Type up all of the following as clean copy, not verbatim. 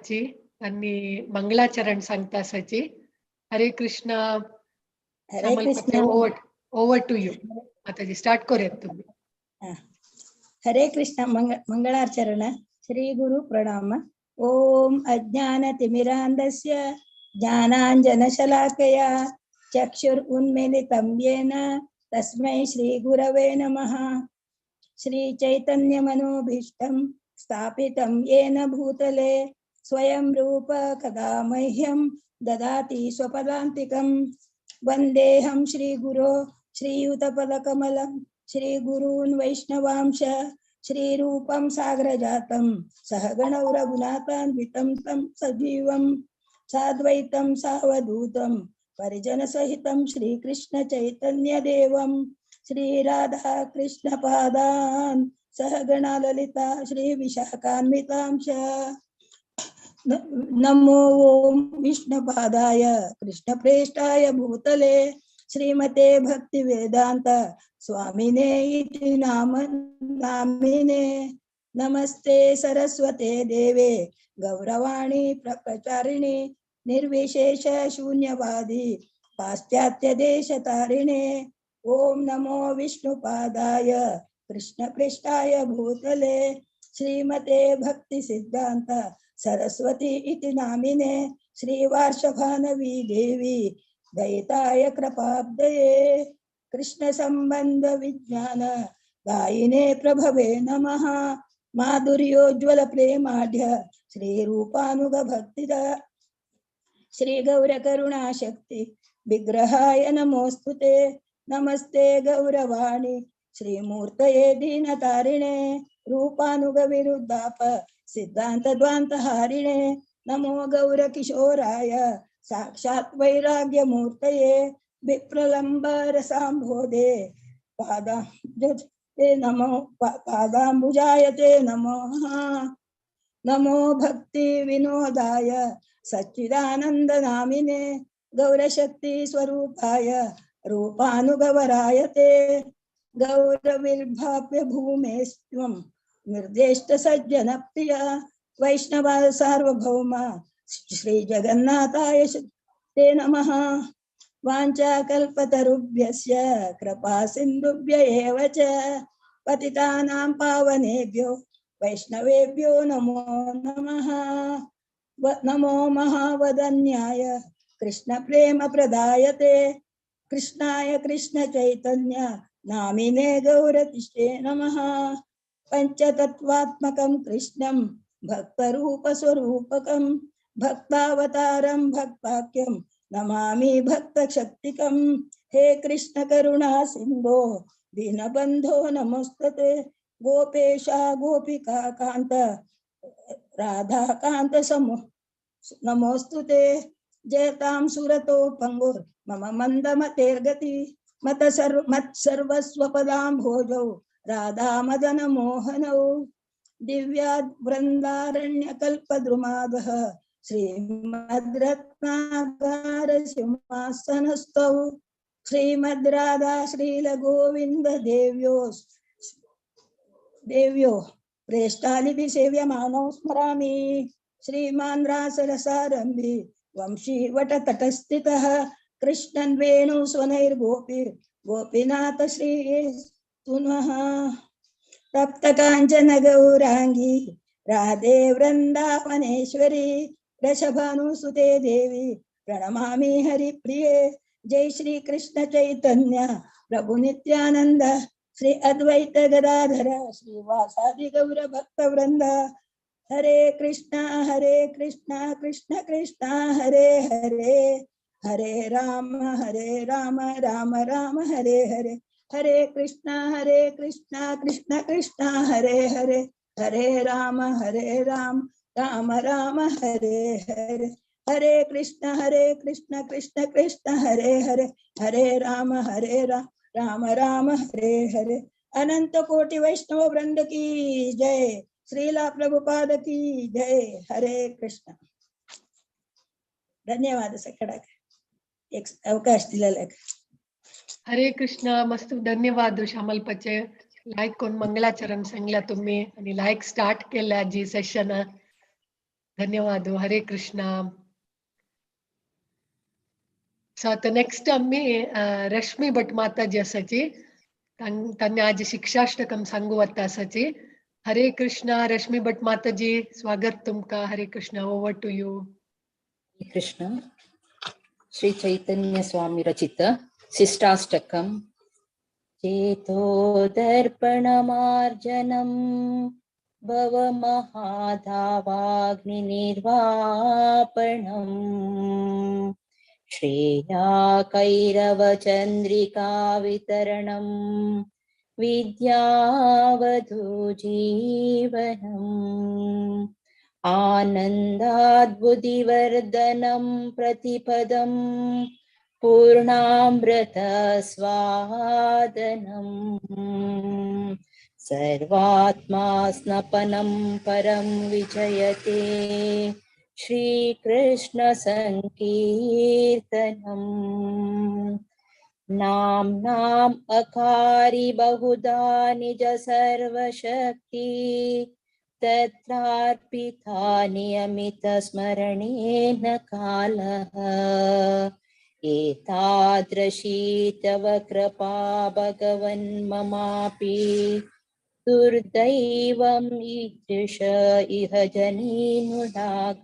आजची आणि मंगलाचरण सांगता Sachi. Hare Krishna. Hare Krishna. Over to you. आता स्टार्ट करूयात तुम्ही. हरे कृष्ण. मंगलाचरण. श्री गुरु प्रणाम. ओम अज्ञानतिमिरान्धस्य ज्ञानाञ्जनशलाकया चक्षुरुन्मीलितं येन तस्मै श्री गुरवे नमः. श्री चैतन्यमनोभीष्टं स्थापितं येन भूतले स्वयं रूप कदा मह्यं ददाति स्वपदान्तिकं. वन्देऽहं श्रीगुरो श्रीयुतपदकमलं श्रीगुरून् वैष्णवांश श्रीरूपं साग्रजातं सहगणौ रघुनाथान्वितं तं सजीवं साद्वैतं सावधूतं परिजनसहितं श्रीकृष्ण चैतन्यदेवं श्रीराधा कृष्ण पादान् सहगणा ललिता श्रीविशाखान्वितांश. नमो ओम विष्णुपादाय कृष्णप्रेष्ठाय भूतले श्रीमते भक्ति वेदांत स्वामिने इति नामिने. नमस्ते सरस्वते देवे गौरवाणी प्रचारिणे निर्विशेष शून्यवादी पाश्चात्य देशतारिणे. ओम नमो विष्णुपादाय कृष्णप्रेष्ठाय भूतले श्रीमते भक्ति सिद्धांत सरस्वती इति नामिने श्रीवार्षभानवी देवी दयिताय कृपाब्दये कृष्ण संबंध विज्ञान दायिने प्रभवे नमः. माधुर्योज्वल प्रेमाढ्य श्री रूपानुग भक्तिदा श्री गौर करुणा शक्ति विग्रहाय नमोस्तुते. नमस्ते गौरवाणी श्रीमूर्तये दीनतारिणे रूपानुग विरुद्धाप सिद्धांत द्वांत हारिणे. नमो गौर किशोराय साक्षात् वैराग्य मूर्तये विप्रलंब रसांभोधे पादांबुजायते नमो. पादांबुजायते नमः. नमो भक्ति विनोदाय सच्चिदानंद नामिने गौरशक्ति स्वरूपाय रूपानुगवरायते. गौरविर्भाव्य भूमेस्त्वं निर्देष्ट सज्जन प्रिय वैष्णव सार्वभौम श्री जगन्नाथाय ते नमः. वाञ्छा कल्पतरुभ्यस्य कृपा सिन्धुभ्य एव च पतितानां पावनेभ्यो वैष्णवेभ्यो नमो नमः. नमो महावदन्याय कृष्ण प्रेम प्रदायते कृष्णाय कृष्ण चैतन्य नामिने गौरतिष्ठे नमः. पंचतत्वात्मकं कृष्णं भक्तरूप स्वरूपकं भक्तावतारं भक्ताख्यं नमामि भक्तशक्तिकं. हे कृष्ण करुणा सिंधो दीनबंधो नमोस्तुते. गोपेशा गोपिका कांत राधा कांत समो नमोस्तुते. जयतां सुरतो पंगुर मम मंदमतेर्गति मत सर्वस्वपदाम्भोजौ राधा मदन मोहनौ. दिव्याद् वृन्दारण्य कल्पद्रुमादः श्रीमद्रत्नागार सिंहासनस्थौ श्रीमद् राधा श्रील गोविंद देव्यो प्रेष्ठालिभि सेव्यमानौ स्मरामि. श्रीमान् रासरसारम्भि वंशी वटतटस्थितः कृष्णन् वेणु स्वनैर्गोपी गोपीनाथ श्री सुनः. तप्त कांचन गौरांगी राधे वृंदावनेश्वरी वृषभानुसुते देवी प्रणमामि हरिप्रिये. जय श्री कृष्ण चैतन्य प्रभु नित्यानंद श्री अद्वैत गदाधर श्रीवासादि गौर भक्त वृंद. हरे कृष्णा कृष्ण कृष्ण हरे हरे हरे राम राम राम हरे हरे. हरे कृष्णा कृष्ण कृष्ण हरे हरे हरे राम राम राम हरे हरे. हरे कृष्ण कृष्ण कृष्ण हरे हरे हरे राम राम राम हरे हरे. अनंत कोटि वैष्णव वृंद की जय. श्रीला प्रभुपाद की जय. हरे कृष्ण. धन्यवाद सगळ्यांना एक अवकाश दिलेला. हरे कृष्ण. मस्त धन्यवाद श्यामल पचे. लाईक कोण मंगलाचरण सांगला तुम्ही आणि लाईक स्टार्ट केला जी सेशन. धन्यवाद हरे कृष्णा. सो आता नेक्स्ट आम्ही रश्मी भट माताजी आसाची त्यांनी आज शिक्षाष्टकम सांगुवता आसाची. हरे कृष्णा रश्मी भट माताजी, स्वागत तुमका. Hare Krishna, over to you. Krishna. Shri Chaitanya Swami रचित शिष्टाष्टकम. चेतो दर्पणमार्जनम भव महाधावाग्निर्वापणम श्रेया कैरवचन्द्रिका वितरणम विद्यावधू जीवनम् आनन्दाद्बुद्धिवर्धनं प्रतिपदं पूर्णामृतस्वादनम् सर्वात्मा स्नपनं परं विजयते श्रीकृष्ण संकीर्तनम्. नाम्नाम् अकारि बहुधा निज सर्वशक्ति तत्रार्पिता नियमित स्मरणेन कालः एतादृशी तव कृपा भगवन् ममापि दुर्दैवम् ईदृश इह जनीनुराग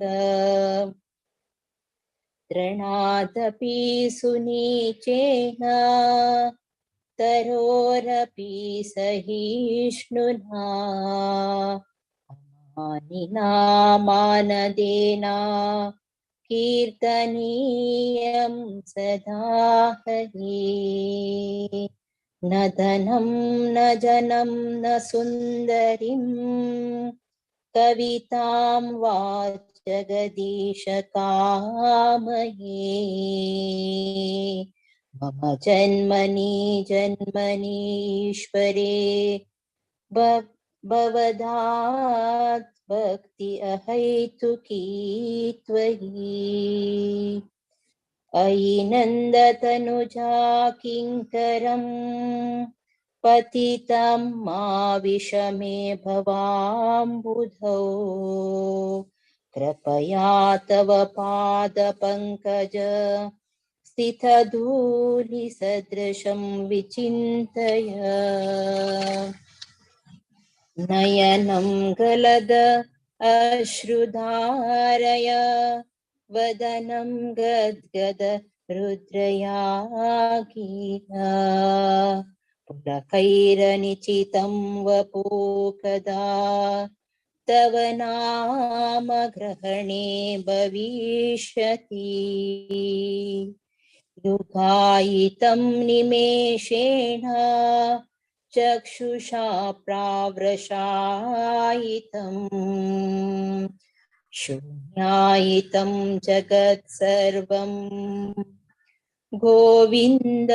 तृणादपि सुनीचेन तरोरपि सहिष्णुना मानिना मानदेना कीर्तनीयं सदा हरि. न धनं न जनं न सुन्दरीं कवितां वा जगदीश कामये. मम जन्मनि जन्मनीश्वरे भवदात् भक्ति अहैतुकी त्वयि. अयि नन्दतनुजा किङ्करम् पतितं मा विषमे भवाम्बुधौ कृपया तव पादपङ्कज स्थितधूलिसदृशं विचिन्तय नयनं गलद अश्रुधारय वदनं गद्गद रुद्रया गीता पुलकैरनिचितं वपु कदा तव नाम ग्रहणे भविष्यति. युगायितं निमेषेण चक्षुषा प्रावृषायितम् शून्यायितं जगत् सर्वं गोविन्द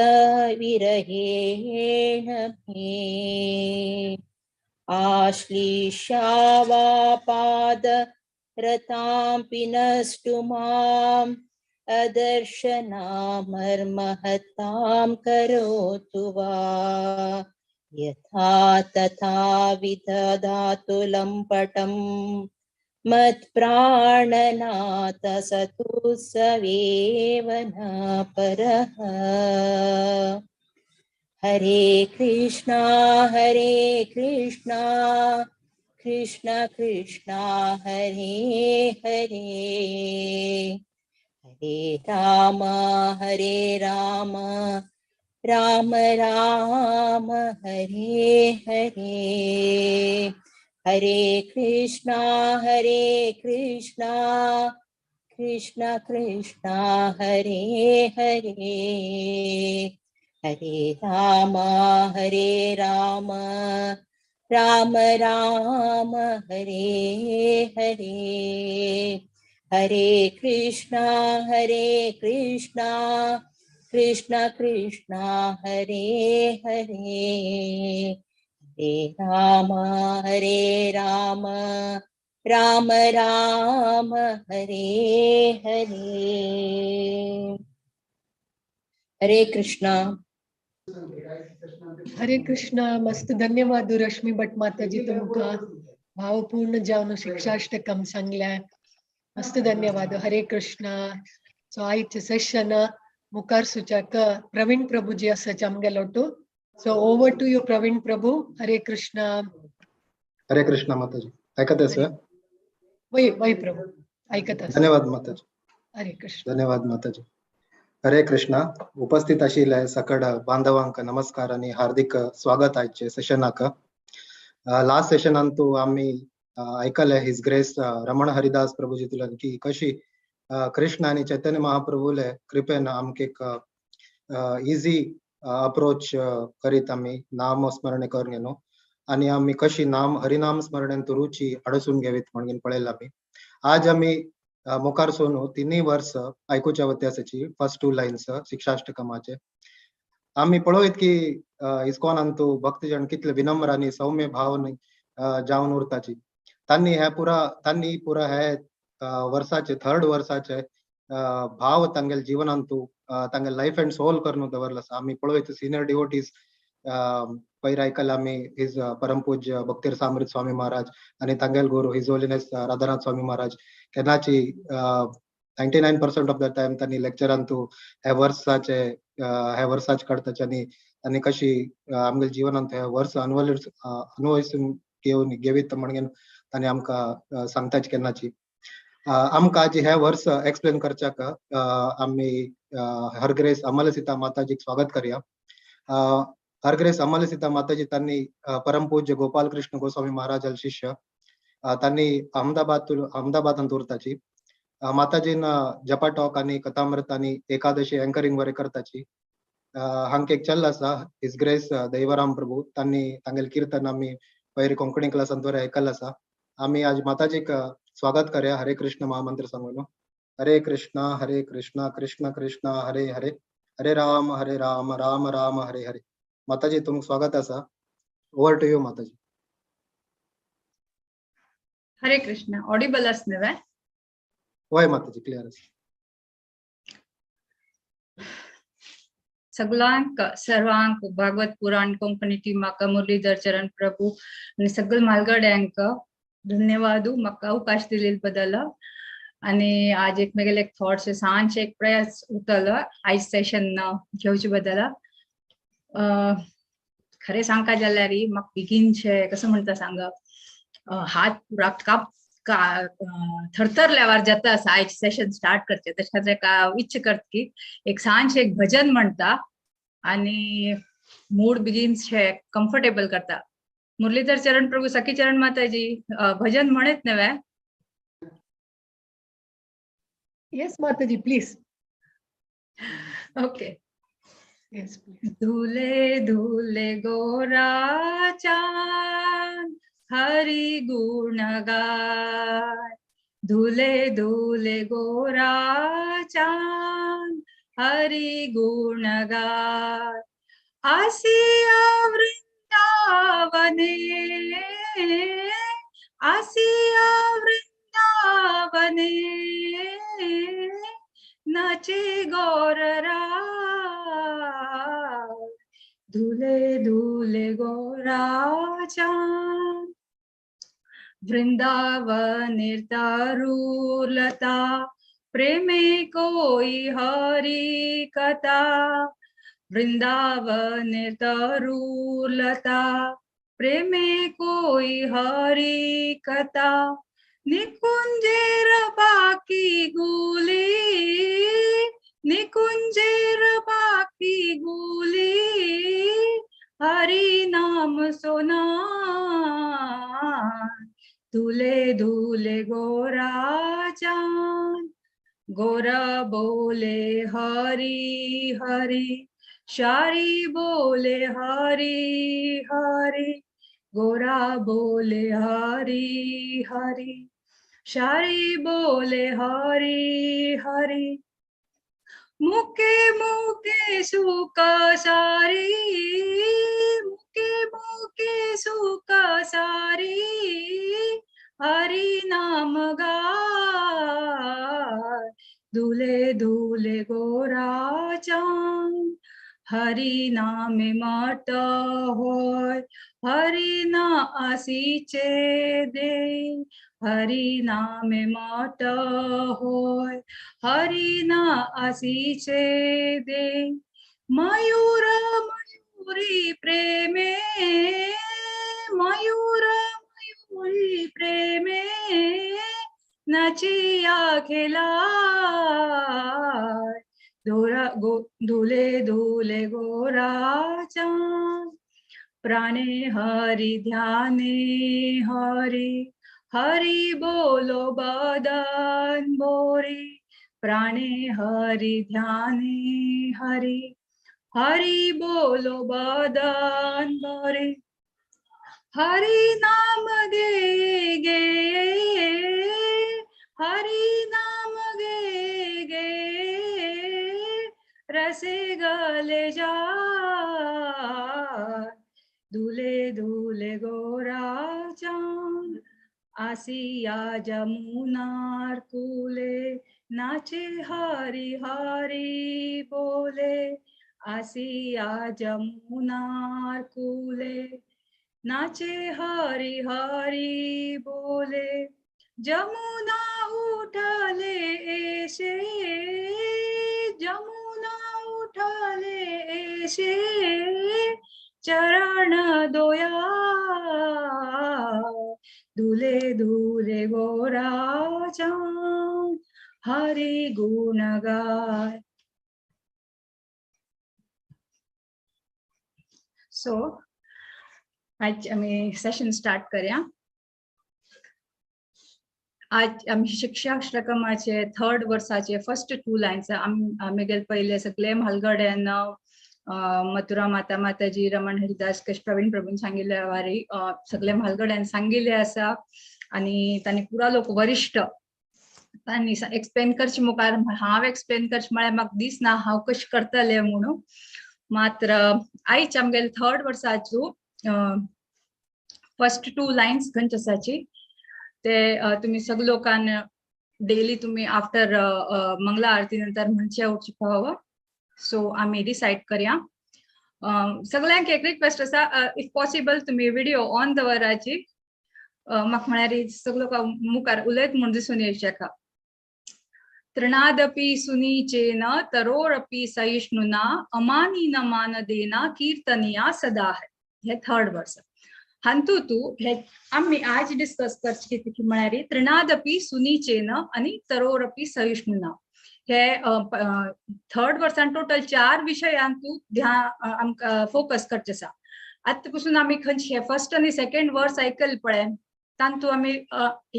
विरहेण मे. आश्लिष्यावापाद रतांपि नष्टु माम् अदर्शनामर्महतां करोतु वा. यथा तथा विदधातु लम्पटं मत्प्राणनाथ सतु सवेव न परः. हरे कृष्णा कृष्ण कृष्णा हरे हरे हरे राम राम राम हरे हरे. हरे कृष्णा कृष्ण कृष्णा हरे हरे हरे राम राम राम हरे हरे. हरे कृष्णा कृष्ण कृष्णा हरे हरे हरे राम राम राम हरे हरे. हरे कृष्णा. हरे कृष्णा. मस्त धन्यवाद रश्मी भट माताजी तुमका भावपूर्ण जावन शिक्षाष्टकम सांगल्या. मस्त धन्यवाद. हरे कृष्णा. सो आयचे सेशन मुखार सुचाक प्रवीण प्रभुजी आसाचे आमगेलोटू. So over to you Praveen Prabhu. Hare Krishna. Hare Krishna माताजी. ऐकत आहे? वय वय प्रभु ऐकत आसा. धन्यवाद माताजी. हरे कृष्ण. धन्यवाद माताजी. हरे कृष्णा. उपस्थित आशिल्ल्या सकड बांधवांक नमस्कार आणि हार्दिक स्वागत आजचे सेशनाक. लास्ट सेशनान तू आम्ही ऐकले हिज ग्रेस रमण हरिदास प्रभुजी तुला की कशी कृष्ण आणि चैतन्य महाप्रभूले कृपेन आमके एक इझी अप्रोच करीत आम्ही नाम स्मरण करून घेनो आणि आम्ही कशी नाम हरिनाम स्मरणेंत रुची अडसून घेवीत म्हणून पळयला आम्ही. आज आम्ही मुखार सोनू तिन्ही वर्ष ऐकूच्या वत्यासाची फर्स्ट 2 लाईन्स शिक्षाष्टकमाचे आम्ही पळोयत की इस्कॉनान तू भक्तजन कितले विनम्र आणि सौम्य भावने जावन उरताची. तांनी पुरा हे वर्षाचे 3rd वर्षाचे भाव तांगेल जीवनांतू तांगेल लाईफ अँड सोल करून दवरला. आम्ही पळोयत सिनियर डिवोटीज पयर ऐकला आम्ही हिज परमपूज्य भक्तीर सामृत स्वामी महाराज आणि तांगेल गुरु हिज होलीनेस राधानाथ स्वामी महाराज केन्नाची 99% ऑफ द टाइम त्यांनी लेक्चरांतू हे वर्साचे काडताचे आणि कशी आमगे जीवनांत हे वर्स अनुभवसून घेवीत म्हणून तांणी आमकां सांगताचे केन्नाची. आमकां आज हे वर्स एक्सप्लेन करच्याक आम्ही हरग्रेस अमलसीता माताजीक स्वागत करया. हरग्रेस अमलसीता माताजी त्यांनी परमपूज्य गोपाल कृष्ण गोस्वामी महाराज शिष्य त्यांनी अहमदाबाद उरताची. माताजीन जपा टॉक आणि कथामृत आणि एकादशी अँकरिंग वरे करताची. हांक एक चल आसा हिज ग्रेस दैवराम प्रभू त्यांनी तांगेल कीर्तन आम्ही पयर कोंकणी क्लासांत वरे ऐकल आसा. आम्ही आज माताजीक स्वागत करया हरे कृष्ण महामंत्र सांगून. हरे कृष्णा कृष्ण कृष्ण हरे हरे हरे राम राम राम हरे हरे. माताजी तुमक स्वागत आसा. ओवर टू यू माताजी. हरे कृष्ण. ऑडिबल असणवे? होय माताजी क्लियर आसा. सगळ्यांक सर्वांक भागवत पुराण कोंकणी टीमाक मुरलीधर चरण प्रभू आणि सगळ मालगड्यांक धन्यवाद म्हाका अवकाश दिले बद्दल. आणि आज एकमेकांक थॉट्स सांज एक प्रयास उरतलो आयज सेशन घेवचे बद्दल. खरे सांगता जाल्यार म्हाका बेगीनशे कसं म्हणटा सांगप हात पुरा थरथरल्यावर जाता आसा आयज सेशन स्टार्ट करचे. तेच खातीर इच्छा करता की एक सांज एक भजन म्हणटा आणि मूड बेगीनशे कम्फर्टेबल करता. मुरलीधर चरण प्रभू सखी चरण माताजी भजन म्हणत नव्हे? येस माताजी प्लीज. ओके. Yes please. धुले धुले गोरा चांद हरि गुण गाय. धुले धुले गोरा चांद हरि गुण गाय. आसिया वृंदावने आसिया वृंदावने नाचे गौररा. धुले धुले गोरा चांद. वृंदावन तरुलता प्रेमे कोई हरि कथा. वृंदावन तरुलता प्रेमे कोई हरि कथा. निकुंजेर बाकी गुली निकुंजेर बाकी गुली हरि नाम सोना. धुले धुले गोरा चांद. गोरा बोले हरि हरि शारी बोले हरि हरि. गोरा बोले हरि हरि शारी बोले हरि हरि. मुके मुके सुख सारी मुके मुके सुख सारी हरि नाम गाय. धुले धुले गोरा चांद हरि नामे मट होय, हरि ना आसीचे दे, हरि नामे मट होय, हरि ना आसीचे दे, मयूर मयूरी प्रेमे, मयूर मयूरी प्रेमे, नाचिया खेला, धुले धुले गोराचान, प्राणे हरि ध्याने हरि, हरि बोलो बदन बोरे, प्राणे हरि ध्याने हरि, हरि बोलो बदन बोरे, हरि नाम गे गे, हरि नाम गे गे, रसे गले जा, दूले दूले गोराचान, आसिया जमुनार कूले, नाचे हरि हरि बोले, आसिया जमुनार कूले, नाचे हरि हरि बोले, जमुना उठले ऐसे, जमुना उठले ऐसे, चरण दोया, दूले दूले गोराचान, हरि गुण गाय. सो आज आम्ही सेशन स्टार्ट करूया. आज आम्ही शिक्षाष्टकमाचे 3rd वर्साचे फर्स्ट 2 लाईन्स आम्ही गेले पहिले सगळे म्हालगड्यान मथुरा माता माताजी रमण हरिदास कश प्रवीण प्रभून सांगिल्ले वारी सगळे म्हालगड्यान सांगिल्ले आसा आणि तांणी पुरा लोक वरिष्ठ तांणी एक्सप्लेन करचे मुखार हांव एक्सप्लेन करचे म्हळ्यार म्हाका दिसना हांव कशें करतले म्हणून. मात्र आयज आमगेले 3rd वर्साचो फर्स्ट 2 लाईन्स खंयचे आसाची ते तुम्ही सगळे लोकांन डेली तुम्ही आफ्टर मंगला आरती नंतर म्हणचे उठचे पळोवप. सो आम्ही डिसाइड करूया. सगळ्यांक एक रिक्वेस्ट आसा, इफ पॉसिबल तुम्ही व्हिडिओ ऑन दवराची, म्हाका म्हळ्यार सगळे लोकां मुखार उलयत म्हूण दिसून येवचेका. तृणादपि सुनीचेन तरोरपि सहिष्णुना, अमानी न मान देना कीर्तनिया सदा है. हे 3rd वर्स. हंतुतू हे आम्ही आज डिस्कस करचे की म्हळ्यार तृणादपि सुनीचेन आणि तरोरपि सहिष्णुना. हे 3rd वर्सान टोटल 4 विशयांतू आमकां फोकस करचे आसा. आतां पासून आम्ही खंयचे फर्स्ट आणि सेकंड वर्स आयकले पळय तांतू आम्ही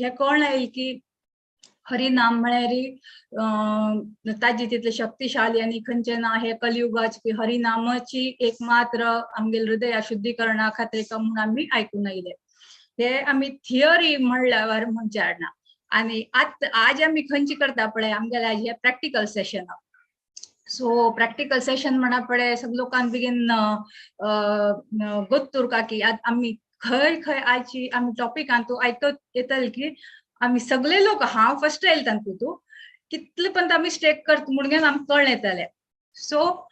हे कळून येईल की हरिनाम म्हळ्यार ताजी तितले शक्तिशाली आणि खंयचे ना. हे कलियुगाची हरिनामाची एकमात्र आमगेले हृदय शुद्धीकरणा खातीर म्हणून आम्ही आयकून आयले. हे आम्ही थियरी म्हणल्यार म्हणजे आडना. आणि आज आम्ही खंयची करता पळय आमगेले आज हे practical session. So practical session म्हणा पळय सगळे लोकांक बेगीन गोत्तुरका की आम्ही खंय खंय आयची आम्ही टॉपिक आणतो आयकत येतले की आम्ही सगळे लोक हांव फर्स्ट येयले तांतू कितले पण आम्ही स्टेक करत म्हणून आमकां कळून येतले. सो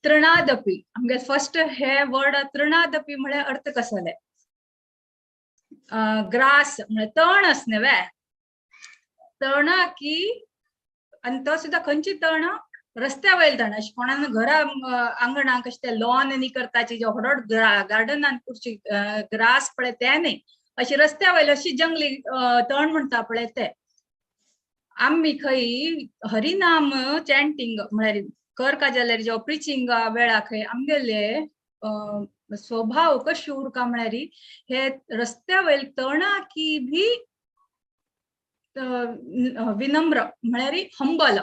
तृणादपि आमगे फर्स्ट हे वर्ड तृणादपि म्हळ्यार अर्थ कसले. ग्रास म्हळ्यार तण असणे वे तण की आणि तो सुद्धा खंयची तण रस्त्या वयली तण. अशें कोणान घरा आंगणाक कशें ते लॉन न्ही करताची जे व्हड गार्डनान पुरची ग्रास पळय ते न्ही अशी रस्त्या वयली अशी जंगली तण म्हणटा पळय ते. आम्ही खंय हरिनाम चॅन्टिंग म्हळ्यार करता जाल्यार जो प्रिचिंग वेळा खंय आमगेले स्वभाव कशी उरका म्हळ्यार हे रस्त्या वयली तणा की भी विनम्र म्हळ्यार हंबल.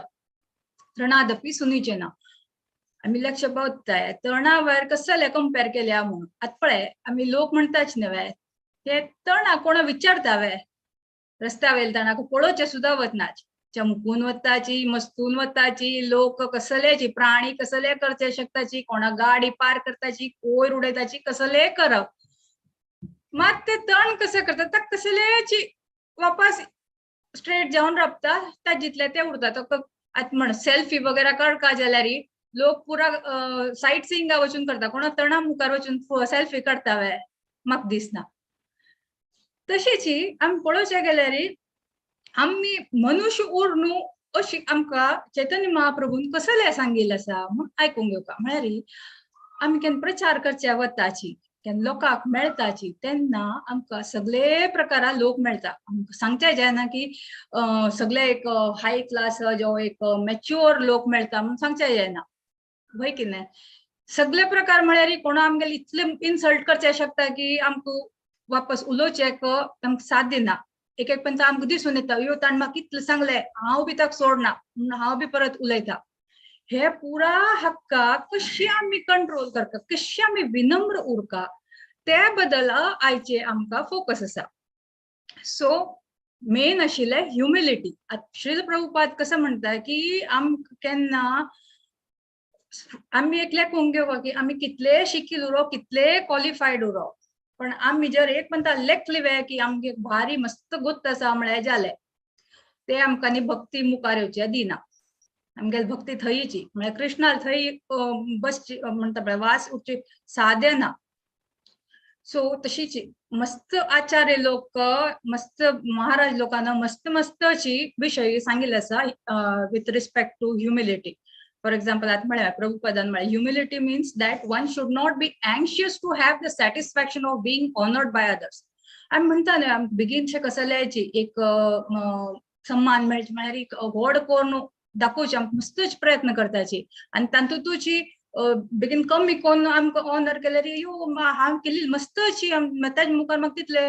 तृणादपि सुनीचेन आम्ही लक्ष पावताय तणा वयर कसले कंपेर केल्या म्हणून. आतां पळय आम्ही लोक म्हणटाच न्हय ते तणा कोणा विचारता वे रस्त्या वयले तणाक पळोवचे सुद्धा वचनाच. चमकून वताची मस्तून वताची लोक कसलेची प्राणी कसले करचे शकताची कोणा गाडी पार करताची कोयर उडयताची कसले करप. मात ते तण कसे करतात कसलेची वापस स्ट्रेट जाऊन रपता ताजितले ते उरता. आतां म्हण सेल्फी वगैरे करता जाल्यार लोक पुरा साईट सिंगा वचून करता, कोणा तणा मुखार वचून सेल्फी काडटावे म्हाका दिसना. तशीच आमी पळोवचे गेल्यार आमी मनुष्य उर न्हू अशी आमकां चैतन्य महाप्रभून कसले सांगिल्लें आसा म्हूण आयकूंक घेवका. म्हळ्यार आमी केन्ना प्रचार करचे वताची, केन्ना लोकांक मेळटाची, तेन्ना आमकां सगळे प्रकारा लोक मेळटा. आमकां सांगचे जायना की सगळे एक हाय क्लास जो एक मॅच्युअर लोक मेळटा म्हणून सांगचे जायना, वय की नाही. सगळे प्रकार म्हळ्यार कोणा आमगेले इतले इन्सल्ट करचे शकता की आमकां वापस उलोवचें आमकां साथ दिना. एक एक पंच आमकां दिसून येता, यो ताण म्हाका कितलें सांगलें, हांव बी ताका सोडना म्हणून हांव बी परत उलयता. हे पुरा हक्का कशी आमी कंट्रोल करता, कशी आमी विनम्र उरका, ते बद्दल आयचे आमकां फोकस आसा. सो मेन आशिल्ले ह्युमिलिटी. श्रील प्रभुपाद कसं म्हणटा की आमकां केन्ना आमी एकले कोंग घेवप की आमी कितले शिकील उरो, कितले क्वॉलिफायड उरो, पण आमी जर एक म्हणटा लेखलिवे की आमगे भारी मस्त गुत्त आसा म्हळ्यार जालें, ते आमकां न्ही भक्ती मुखार येवचे दिना. आमगे भक्ती थंयची म्हळ्यार कृष्णाल थंय बसची म्हणटा वास उठची साधे ना. सो तशीच मस्त आचार्य लोक, मस्त महाराज लोकांना मस्त मस्त अशी विषय सांगिल्ले आसा with respect to humility. For example आता म्हळ्यार प्रभुपादान म्हळ्यार humility means that one should not be anxious to have the satisfaction of being honoured by others. आमी म्हणटा न्हय बेगीनशे कसल्याची एक सम्मान मेळचे म्हळ्यार एक व्हड करून दाखोवचे मस्तच प्रयत्न करताची, आनी तातूंतूची बेगीन कमी कोण आमकां ऑनर केल्यार यो हांव केल्ली मस्त अशी ताजे मुखार म्हाका तितले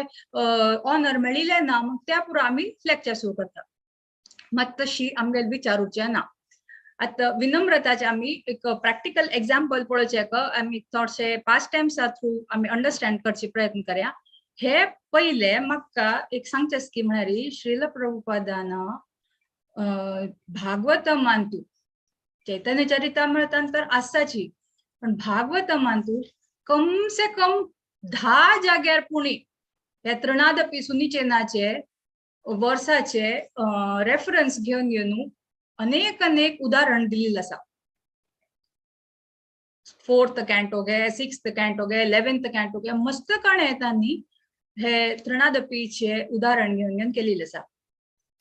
ऑनर मेळिल्ले ना, मग त्या पुरो आमी लेक्चर सुरू करता. मात तशी आमगेले विचार उरचे ना. आता विनम्रताचे आमी एक प्रॅक्टिकल एक्झाम्पल पळोवचे आमी थोडशे पास्ट टेम्सा थ्रू आमी अंडरस्टँड करचे प्रयत्न करया. हे पहिले म्हाका एक सांगचे की म्हळ्यार श्रील प्रभुपादान भागवतमांतू चैतन्य चरितामृतांत तर आसाची, पण भागवतमांतू कम से कम 10 जाग्यार पुणी हे तृणादपी सुनिचेनाचे वर्साचे रेफरन्स घेवन घेवन अनेक अनेक उदाहरण दिल्लें आसा. 4th कॅन्टो गे, 6th कॅन्टो गे, 11th कॅन्टो गे, मस्त काणे येता न्ही हे तृणादपीचे उदाहरण घेवन घेवन केलेले आसा.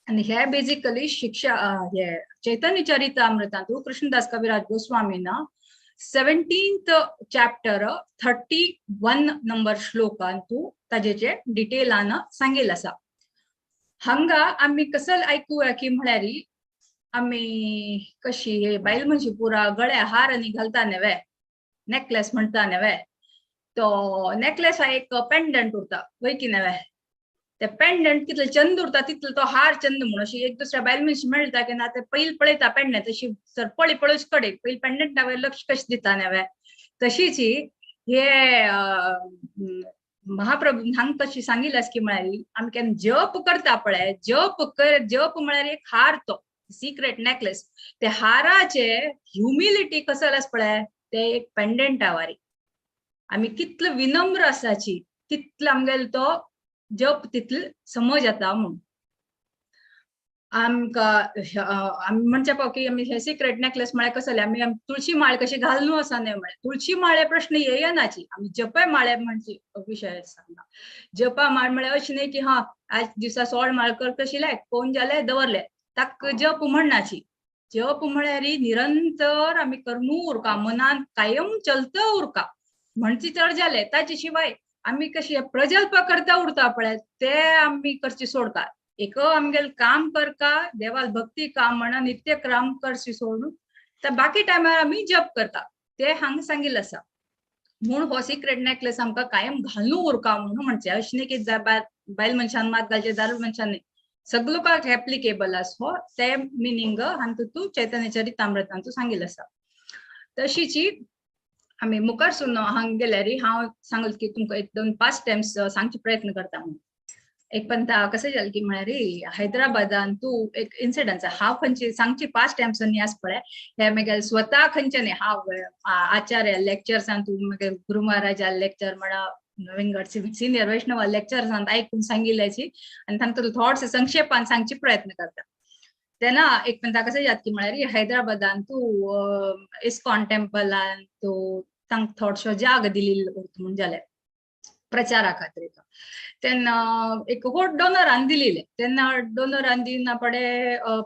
आणि हे बेसिकली शिक्षा हे चैतन्य चरितामृतांतू कृष्णदास कविराज गोस्वामीन 17th चॅप्टर 31 नंबर श्लोकांतू ताजेचे डिटेलान सांगिल्ले आसा. हांगा आमी कसं आयकुया की म्हळ्यार आमी कशी हे बायल मनशी पुरा गळ्या हार आनी घालता न्हय, नेकलेस म्हणटा न्हय, तो नेकलेस हा एक पेंडंट उरता वय की न्हय. ते पेंडंट कितले चंद उरता तितलो तो हार चंद म्हणून अशी एक दुसऱ्या बायल मनशी मेळटा की ना ते पयली पळयता पेंडंट अशी सरपळी पळोवची कडेन पयली पेंडंटावर लक्ष कशें दिता न्हय. तशीच हे महाप्रभून हांगा तशी सांगिल्लें आसा की म्हळ्यार आमी केन्ना जप करता पळय, जप म्हळ्यार एक हार, तो सिक्रेट नेकलेस, ते हाराचे ह्युमिलिटी कसं आसा पळय ते एक पेंडंटावारी. आमी कितलो विनम्र आसाची तितलो आमगेलो तो जप तितलो समज येता. म्हणून आमकां आमी म्हणचे पळय की आमी हे सिक्रेट नेकलेस म्हळ्यार कसले आमी तुळशी माळ कशी घालनू आसा न्हय म्हळ्यार तुळशी माळे प्रश्न येयनाची. आमी जपय माळे म्हणजे विशय सांगना. जपा माळ म्हळ्यार अशें न्हय की हा आज दिसा 16 माळ करता आशिल्ले कोण जाले दवरले, ताका जप म्हणनाची. जप म्हळ्यार निरंतर आमी करनू उरका, मनान कायम चलता उरका म्हणची चड जाले. ताचे शिवाय आमी कशी प्रजल्प करता उरता पळय ते आमी करची सोडता. एक आमगेले काम करता देवाल भक्ती काम म्हणा नित्य काम करची सोडून तर बाकी टायमार आमी जप करता ते हांगा सांगिल्लें आसा. म्हणून हो सिक्रेट नेकलेस आमकां कायम घालून उरका म्हणून म्हणचे. अशें न्हय की बायल मनशान मात घालचे दादलो मनशान न्हय, सगळे लोकांक एप्लिकेबल आसा हो ते मिनींग हातूंत चैतन्य चरितामृतांतू सांगिल्लें आसा. तशीच आमी मुखार सुन हांगा गेल्यार हांव सांगल की तुमकां 1-2 पास्ट टायम्स सांगचे प्रयत्न करता. म्हणून एक पंता कशें जालें की म्हळ्यार हैदराबादान तू एक इन्सिडंट हांव खंयची सांगची पास्ट टायम्स न्ही आस पळय हे म्हगेले स्वता खंयचे न्ही हांव आचार्य लेक्चर्सान तू म्हगे गुरु महाराजा लेक्चर म्हणा विंगड सिनियर वैष्णव लेक्चर्सान आयकून सांगिल्ल्याची आनी तांकां थोडशे संक्षेपान सांगचे प्रयत्न करता. तेन्ना एक पण ताका याद की म्हळ्यार हैदराबादान तूं इस्कॉन टेम्पलान तूं तांकां थोडसो जाग दिल्लो म्हण जालें प्रचारा खातीर तेन्ना एक व्होट डोनरान दिलेले तेन्ना डोनरान दिना पडे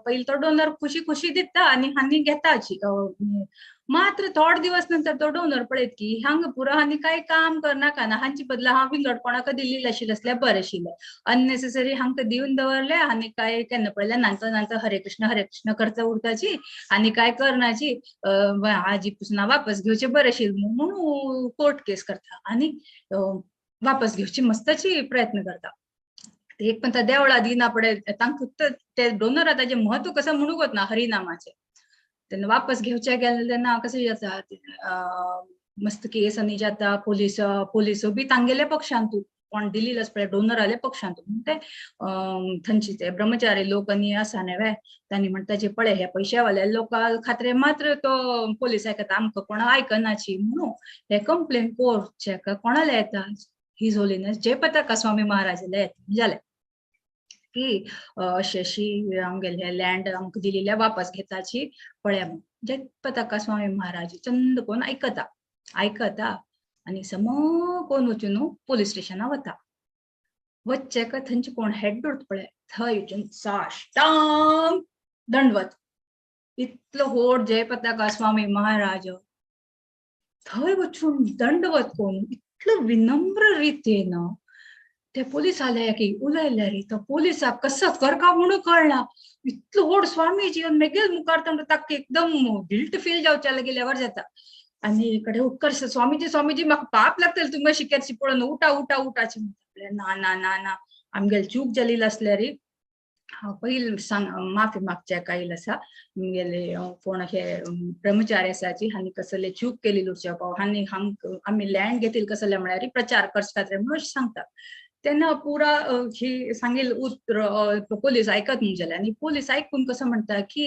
पयलीं तो डोनर खुशी खुशी दिता आनी हानी घेता मात्र थोडे दिवस नंतर तो डोनर पळयत की हांगा पुरो हांनी कांय काम करनाका ना हांचे बदला हांव विंगड कोणाक दिल्ली आशिल्लें असल्यार बरें आशिल्लें अननेसेसरी हांकां दिवन दवरले आनी कांय केन्ना पळयलें नांत हरे कृष्ण करता उरताची आनी कांय करनाची हाजी पुसना वापस घेवचे बरें आशिल्लें म्हणून कोर्ट केस करता आनी वापस घेवची मस्ताची प्रयत्न करता एक पण देवळा दिना पडे तांकां ते डोनरा ताजे महत्व कसं म्हणूंक वतना हरिनामाचे तेन्ना वापस घेवचे गेले तेन्ना कशें जाता मस्त केस आनी जाता पोलिसो बी तांगेले पक्षांतू कोण दिल्ली पळय डोनर आले पक्षांतू ते थंयचे ते ब्रह्मचारी लोक आनी आसा न्हय तांणी म्हणटा जे पळय हे पयशेवाले लोका खातीर मात्र तो पोलीस आयकता आमकां कोणा आयकनाची म्हणून हे कंप्लेन कोर्ट कोणाले येता हिज होलिनेस जयपताका स्वामी महाराजाले येता जालें की अशी आमगेले लँड आमकां दिल्ली वापस घेताची पळया जयपताका स्वामी महाराज चंद कोण आयकता आनी सम कोण वचून पोलीस स्टेशना वता वच्चे का थंयचे कोण हेड उरता पळय थंय वचून साश्टांग दंडवत इतलो व्हड जयपताका स्वामी महाराज थंय वचून दंडवत कोण इतलो विनम्र रितीन ते पोलीस आले की उलयले रे तो पोलिसाक कसं करका म्हणून कळना इतलो व्हड स्वामीजी मेगेल मुखार ताका एकदम गिल्ट फील जावचे गेल्यावर जाता आनी कडे उत्कर्ष स्वामीजी म्हाका पाप लागतले तुमकां शिकेची पळोवन उठा उठाची म्हणटा ना ना ना ना आमगेली चूक जाली आसल्यार हांव पयलीं सांग माफी मागचे कायल आसा आमगेले कोण हे ब्रह्मचारी आसाची हांणी कसले चूक केली उरच्या हांणी आमी लँड घेतली कसले म्हळ्यार प्रचार करचे खातीर म्हणून सांगता तेन्ना पुरा ही सांगेल उतर पोलीस आयकत म्हणजेले आनी पोलीस आयकून कसं म्हणटा की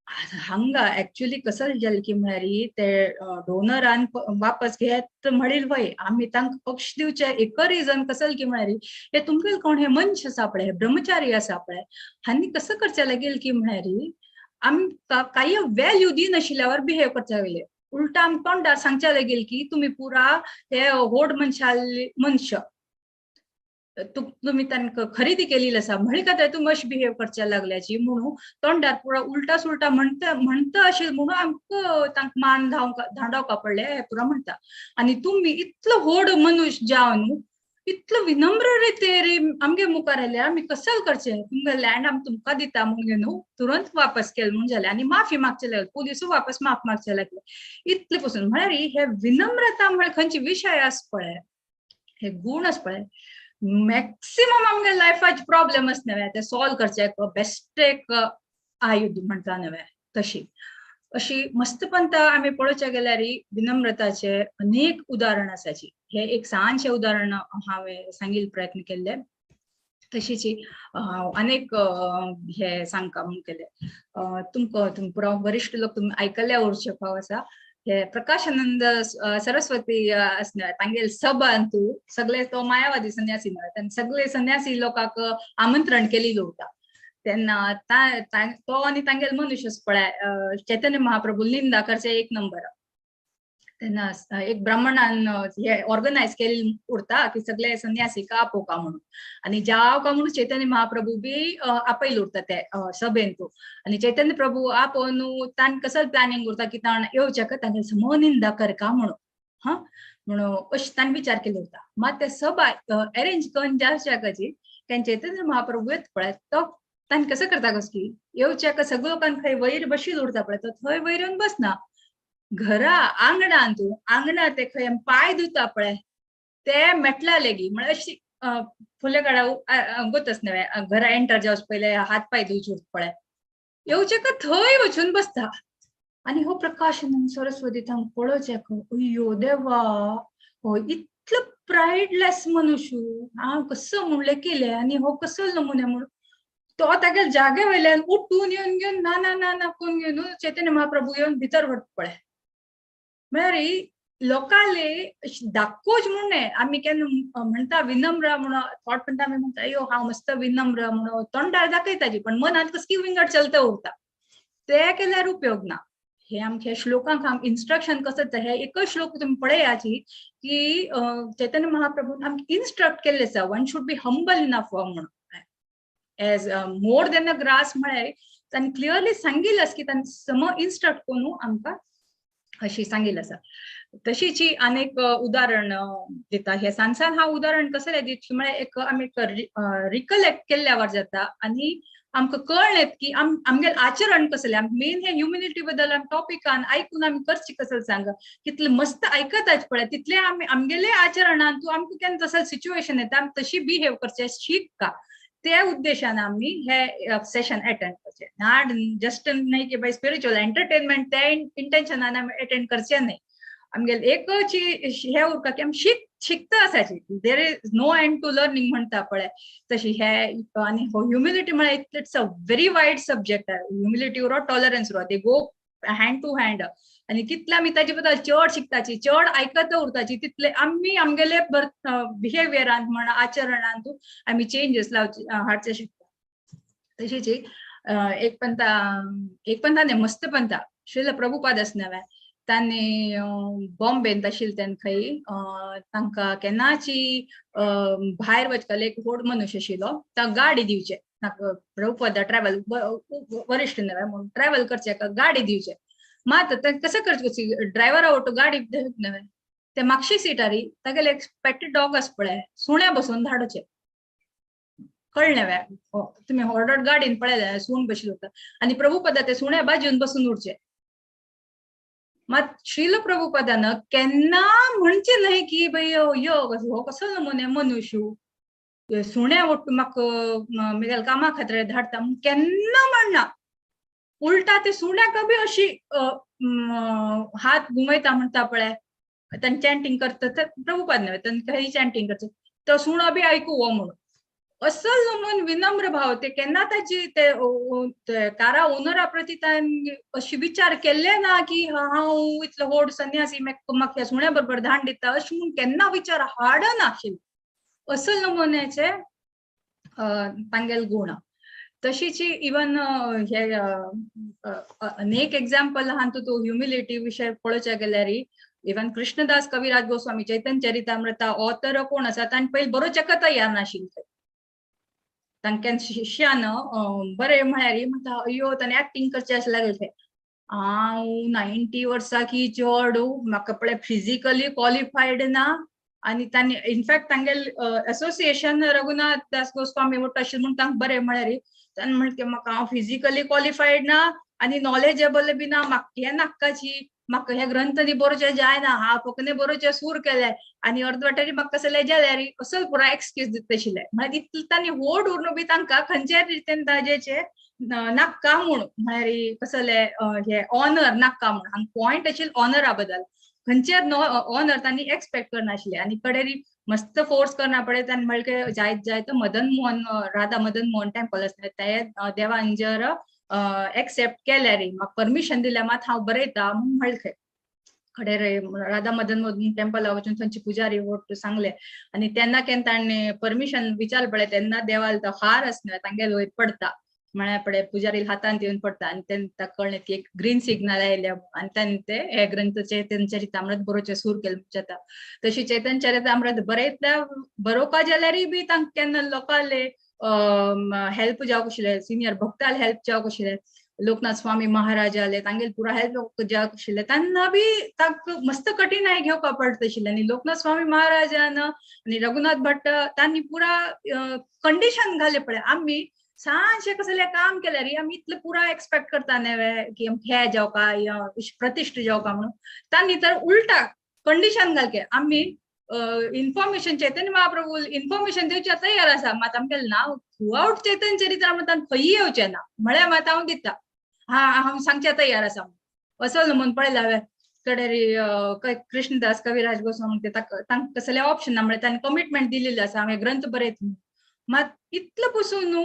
हांगा एक्चुअली कसं जालें की म्हळ्यार ते डोनरान वापस घेत म्हणील वय आमी तांकां पक्ष दिवचे एक रिजन कसं की म्हळ्यार हे तुमगेले कोण हे मनश आसा पळय ब्रह्मचारी आसा पळय हांणी कसं करचे लागेल की म्हळ्यार आमकां कांय वॅल्यू दिनाशिल्ल्यावर बिहेव करचे लागले उलटा आमी तोंडार सांगचे लागेल की तुमी पुरा हे व्हड मनश तुम्ही तांकां खरेदी केलेली आसा म्हळ्या खातीर तुमी अशी बिहेव करचे लागल्याची म्हणून तोंडार पुरा उलटा सुलटा म्हणटा अशें म्हणून आमकां तांकां मान धांडोवपा पडले हे पुरा म्हणटा आनी तुमी इतलो व्हड मनुश्य जावन इतलो विनम्र रे आमगे मुखार आयले आमी कसं करचे तुमगे लँड आमी तुमकां दिता म्हणून न्हू तुरंत वापस केलें म्हूण जालें आनी माफी मागचे लागले पुलिसूय वापस माफ मागचे लागले इतले पासून म्हळ्यार हे विनम्रता म्हळ्यार खंयचे विशय आस पळय हे गुण आस पळय मॅक्सिमम आमगे लायफाचे प्रॉब्लेम आस न्हय ते सॉल्व करचे बेस्ट एक आयुध म्हणटा न्हय तशी अशी मस्तपंत आमी पळोवचे गेल्यार विनम्रताचे अनेक उदाहरण आसाची हे एक सांचे उदाहरण हांवें सांगिल प्रयत्न केल्ले तशीच अनेक हे सांगता म्हणून केले तुमकां पुरो वरिष्ठ लोक तुमी आयकल्ले उरचे फाव आसा हे प्रकाशानंद सरस्वती असणार तांगेल सभांतू सगळे तो मायावादी संन्यासी न्हय सगळे संन्यासी लोकांक आमंत्रण केलेलो होता तेन्ना तो आनी तांगेल मनुष्य पळय चैतन्य महाप्रभू निंदा करचे एक नंबर तेन्ना एक ब्राह्मणान हे ऑर्गनायज केलेली उरता की सगळे संन्यासीक आपोवका म्हणून आनी जावका म्हणून चैतन्य महाप्रभू बी आपयल उरता ते सभेंतू आनी चैतन्य प्रभू आपोवन तांकां कसं प्लॅनिंग उरता की ताण येवचे तांगे सम निंदा करका म्हणून म्हणून अशें ताणें विचार केलो उरता मात ते सभा अरेंज करून जावच्या कशी कारण चैतन्य महाप्रभू येत पळय तो ताणें कसं करता कस की येवच्या सगळो लोकांक खंय वयर बशील उरता पळय तो थंय वयर येवन बसना घरा आंगणा ते खंय पाय धुता पळय ते मेटला लेगी म्हळ्यार अशी फुले काडा गोतच न्हय घरा एंटर जावच पयले हात पाय धुवचे पळय येवचे का थंय वचून बसता आनी हो प्रकाशानंद सरस्वती तांकां पळोवचे अय्यो देवा हो इतलो प्रायडलेस मनुष्य हांव कसो म्हणलें केलें आनी हो कसो नमुने म्हणून तो तागे जागे वयल्यान उठून येवन घेवन ना ना ना ना कोण घेवन चैतन्य महाप्रभू येवन भितर व्हरता पळय म्हळ्यार लोकाले दाखोवच म्हणून आम्ही केन्ना म्हणता विनम्र म्हणून थॉट म्हणता आम्ही म्हणता अयो हांव मस्त विनम्र म्हणून तोंडार दाखयताची पण मनात कसकी विंगड चलता उरता ते केल्यार उपयोग ना. हे आमच्या श्लोकांक आम इन्स्ट्रक्शन कसं हे एकच श्लोक तुम्ही पळयाची की चैतन्य महाप्रभून आमकां इन्स्ट्रक्ट केल्ले आसा one should be humble enough म्हणून as more than a grass म्हळ्यार तांणी क्लियरली सांगिल्लें की तांणी सम इन्स्ट्रक्ट करून आमकां अशी सांगिल्लें आसा. तशीच अनेक उदाहरण दिता. हे सांसान हा उदाहरण कसले दित म्हळ्यार एक आमी रिकलेक्ट केल्ल्यावर जाता आनी आमकां कळलें की आमगेलें आचरण कसलें मेन हे ह्युमिनिटी बद्दल टॉपिकान आयकून आमी करची कसले सांग कितले मस्त आयकताच पळय तितले आमी आमगेले आचरणान तूं आमकां केन्ना तसले सिच्युएशन येता आमी तशी बिहेव करचे शीक का त्या उद्देशान आमी हे सेशन अटेंड करचे नॉट जस्ट नाही की बाय स्पिरिच्युअल एंटरटेनमेंट त्या इंटेंशनान आमी अटेंड करचे नाही. आमगेले एकच हे उरता की आमी शिकता आसाची there is no end to learning म्हणता पळय तशी हे आनी ह्युमिलिटी म्हळ्यार it's a very wide subject आहे. ह्युमिलिटी उरो टॉलरन्स उरो they go hand to hand आनी तितले आमी ताजे बद्दल चड शिकताची चड आयकता उरताची तितले आमी आमगेले बिहेवियरान म्हणा आचरणान आमी चेंजीस हाडचे शिकता. तशीच एक पंथा न्ही मस्त पंथा श्रील प्रभुपाद आसनावे तांणी बॉम्बेन आशिल्ले तेन्ना खंय तांकां केन्नाची भायर वचपाक एक व्हड मनुश्य आशिल्लो ताका गाडी दिवचे प्रभुपाद ट्रॅव्हल वरिश्ठ न्हय म्हणून ट्रॅव्हल करचे गाडी दिवचे मात कसं करचे ड्रायव्हरा आवटो गाडी न्हय ते मागची सिटारी तागेले एक पेट डॉग आस पळय सुण्या बसून धाडचे कळ्ळें वे तुमी ऑर्डर गाडीन पळयलें सूण बशिल्लो होता आनी प्रभुपादा ते सुण्या बाजून बसून उरचे. मात श्रील प्रभुपादान केन्ना म्हणचे न्हय की बाई यो हो कसो नमुने मनुष्य सुण्या वट्ट म्हाका म्हगेल्या कामा खातीर धाडटा केन्ना म्हणना. उलटा ते सुण्याक बी अशी हात घुमयता म्हणटा पळय तांणी चॅन्टिंग करता प्रभुपाद न्हय तांणी काही चॅन्टिंग करता तो सुणो बी आयकू हो म्हणून असल नमून विनम्र भाव ते केन्ना ताची ते कारा ओनरा प्रती तांणी अशी विचार केल्ले ना की हांव इतलो व्हड सन्यासी म्हाका ह्या सुण्या बरोबर धाड दिता अशें म्हणून केन्ना विचार हाडनाशिल्ले असल नमुन्याचे तांगेले गुण. तशीच इवन हे अनेक एग्जाम्पल आहा तूं ह्युमिलिटी विशय पळोवचे गेल्यार इवन कृष्णदास कविराज गोस्वामी चैतन्य चरितामृता ऑथर कोण आसा तांणी पयलीं बरोवचेका तयार नाशिल्ले तांक्यान शिश्यान बरें म्हळ्यार म्हणटा अयो ताणें एक्टिंग करचें अशें लागलें हांव 90 वर्सां की चड म्हाका पळय फिजिकली क्वॉलिफायड ना आनी तांणी इनफॅक्ट तांगेले असोसिएशन रघुनाथ दास गोस्वामी म्हणटा अशें म्हूण तांकां बरें म्हळ्यार ताणें म्हणलें म्हाका हांव फिजिकली क्वॉलिफायड ना आनी नॉलेजेबल बी ना म्हाका हे नाकाची म्हाका हे ग्रंथ न्ही बरोवचे जायना हांव फकत बरोवचे सूर केले आनी अर्दवाटेरी म्हाका कसले जाल्यार असो पुरा एक्सक्यूज दिता आशिल्ले म्हळ्यार इतले तांणी व्हड उरून बी तांकां खंयच्याय रितीन ताजेचे नाका म्हूण म्हळ्यार कसले हे ऑनर नाका म्हूण हांगा पॉयंट आशिल्लो ऑनरा बद्दल खंयचेर ऑनर तांणी एक्सपेक्ट करनाशिल्ले आनी कडेरी मस्त फोर्स करना पळय तांणी म्हळ्ळें जायत मदन मोहन राधा मदन मोहन टेम्पल आसलें ते देवान जर एक्सेप्ट केल्यार म्हाका परमिशन दिल्या मात हांव बरयता म्हूण म्हळें खडे रे राधा मदन मोहन टेम्पला वचून थंयची पुजारी वोट सांगले आनी तेन्ना केन्ना ताणें परमिशन विचारलें पळय तेन्ना देवाल तो हार आसना तांगेले वयर पडता म्हळ्यार पळय पुजारी हातान येवन पडटा आनी तेन्ना ताका कळ्ळें की एक ग्रीन सिग्नल आयल्या आनी ताणें ते हे ग्रंथ चैतन्य चरितामृत बरोवचे सूर केले जाता. तशी चैतन्य चरितामृत बरयतल्या बरोवपा जाल्यारय बी तांकां केन्ना लोकांले हेल्प जावंक आशिल्ले सिनियर भक्ताल हेल्प जावंक आशिल्ले लोकनाथ स्वामी महाराज आले तांगेले पुरा हेल्प जावंक आशिल्ले तेन्ना बी तांकां मस्त कठीणाई घेवपा पडटा आशिल्ले आनी लोकनाथ स्वामी महाराजान आनी रघुनाथ भट्ट तांणी पुरा कंडिशन घाले पळय आमी सांजशे कसले काम केल्यार आमी इतले पुरा एक्सपेक्ट करता न्हय की हे जावका प्रतिश्ठ जावका म्हणून तांणी तर उलटा कंडिशन घालके आमी इन्फॉर्मेशन चैतन्य महाप्रभू इन्फॉर्मेशन दिवचे तयार आसा मात आमगेलें नांव थ्रू आउट चैतन्य चरितामृतान खंय येवचें ना म्हळ्यार मात हांव दिता हांव सांगचे तयार आसा असो म्हणून पळयला हांवें कडेरी कृष्णदास कविराज गोस्वामी तांकां कसले ऑप्शन ना म्हळ्यार तांणी कमिटमेंट दिलेली आसा हांवें ग्रंथ बरयत मात इतलें पसून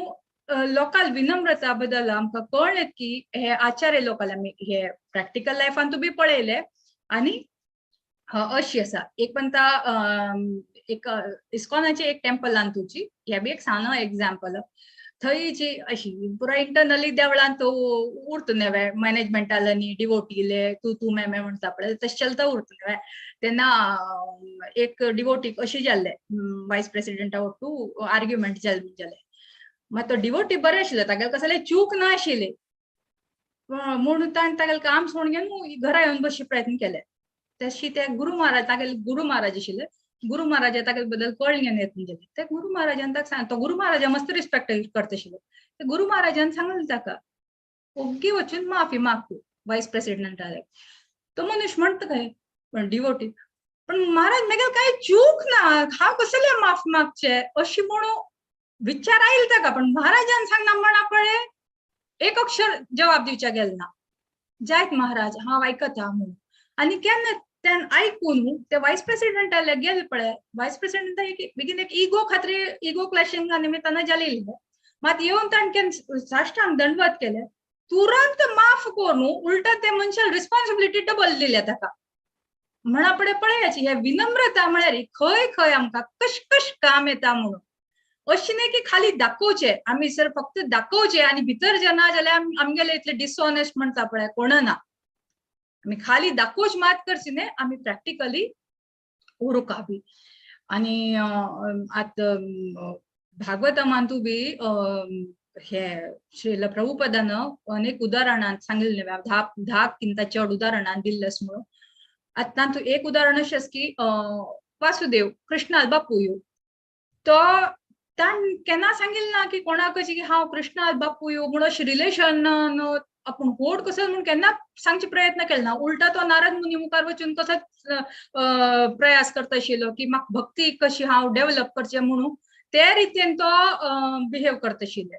लोकल विनम्रता बद्दल आमकां कळ्ळें की हे आचार्य लोकल आमी हे प्रॅक्टिकल लायफान तुम्ही पळयले आनी अशी आसा. एक म्हणटा एक इस्कॉनाचे एक टेम्पल तुची, हे बी एक सानो एग्जाम्पल. थंय जी अशी पुरा इंटरनली देवळांत उरतले मॅनेजमेंटालांनी डिवोटीले तू मे म्हणटा पळय तशें चलता उरतले. तेन्ना एक डिवोटीक अशी जाल्ले वायस प्रेसिडेंटा वटू आर्ग्युमेंट जाले. मात तो डिवोटी बरें आशिल्लो, तागेले कसले चूक ना आशिल्ली म्हणून ताणें तागेलें काम सोडून घेवन घरा येवन बसचे प्रयत्न केले. तशी ते गुरु महाराज, तागेले गुरु महाराज आशिल्ले, गुरु महाराजा तागेले बद्दल कळ्ळें घेवन येतून गेले. ते गुरु महाराजान ताका सांग, तो गुरु महाराजा मस्त रिस्पेक्ट करता आशिल्लो. ते गुरु महाराजान सांगलें ताका ओग्गी वचून माफी माग तूं वायस प्रेसिडेंटाक. तो मनुष्य म्हणटा काय पण डिवोटी, पण महाराज मेगेल काय चूक ना, हांव कसले माफ मागचे अशी म्हणून विचार आयले ताका. पण महाराजान सांगना म्हणा पळय एक अक्षर जवाब दिवच्या गेल ना. जायत महाराज हांव आयकता म्हणून. आनी केन्ना तेन आयकून ते वायस प्रेसिडेंटाले गेले पळय, वायस प्रेसिडेंटा बेगीन एक इगो खातीर इगो क्लॅशिंगा निमित्तान जालेले. मात येवन ताणें केन्ना साश्टांग दंडवत केले, तुरंत माफ करून उलटा ते मनशाक रिस्पॉन्सिबिलिटी डबल दिल्या ताका. म्हणा पळय पळयाची हे विनम्रता म्हळ्यार खंय खंय आमकां कश काम येता म्हणून. अशें न्ही की खाली दाखोवचे, आमी सर फक्त दाखोवचे आनी भितर जे ना जाल्यार आमगेले इतले डिसऑनेस्ट म्हणटा पळय कोण ना. आमी खाली दाखोवच मात करची न्ही, आमी प्रॅक्टिकली उरूका बी. आनी आतां भागवतमांतू बी हे श्रील प्रभुपदान अनेक उदाहरणां सांगिल्ले, 10 किंता चड उदाहरणां दिल्ले म्हणून. आतां तातूंत एक उदाहरण अशें की वासुदेव कृष्णाल बापूय, तो ताणें केन्ना सांगिल्लें ना की कोणाक अशें की हांव कृष्णाल बापूय म्हणून अशें रिलेशन आपूण होड कसो म्हणून केन्ना सांगचे प्रयत्न केलो ना. उलटा तो नारद मुनी मुखार वचून कसोच प्रयास करता आशिल्लो की म्हाका भक्ती कशी हांव डेव्हलप करचें म्हणून ते रितीन तो बिहेव करता आशिल्ले.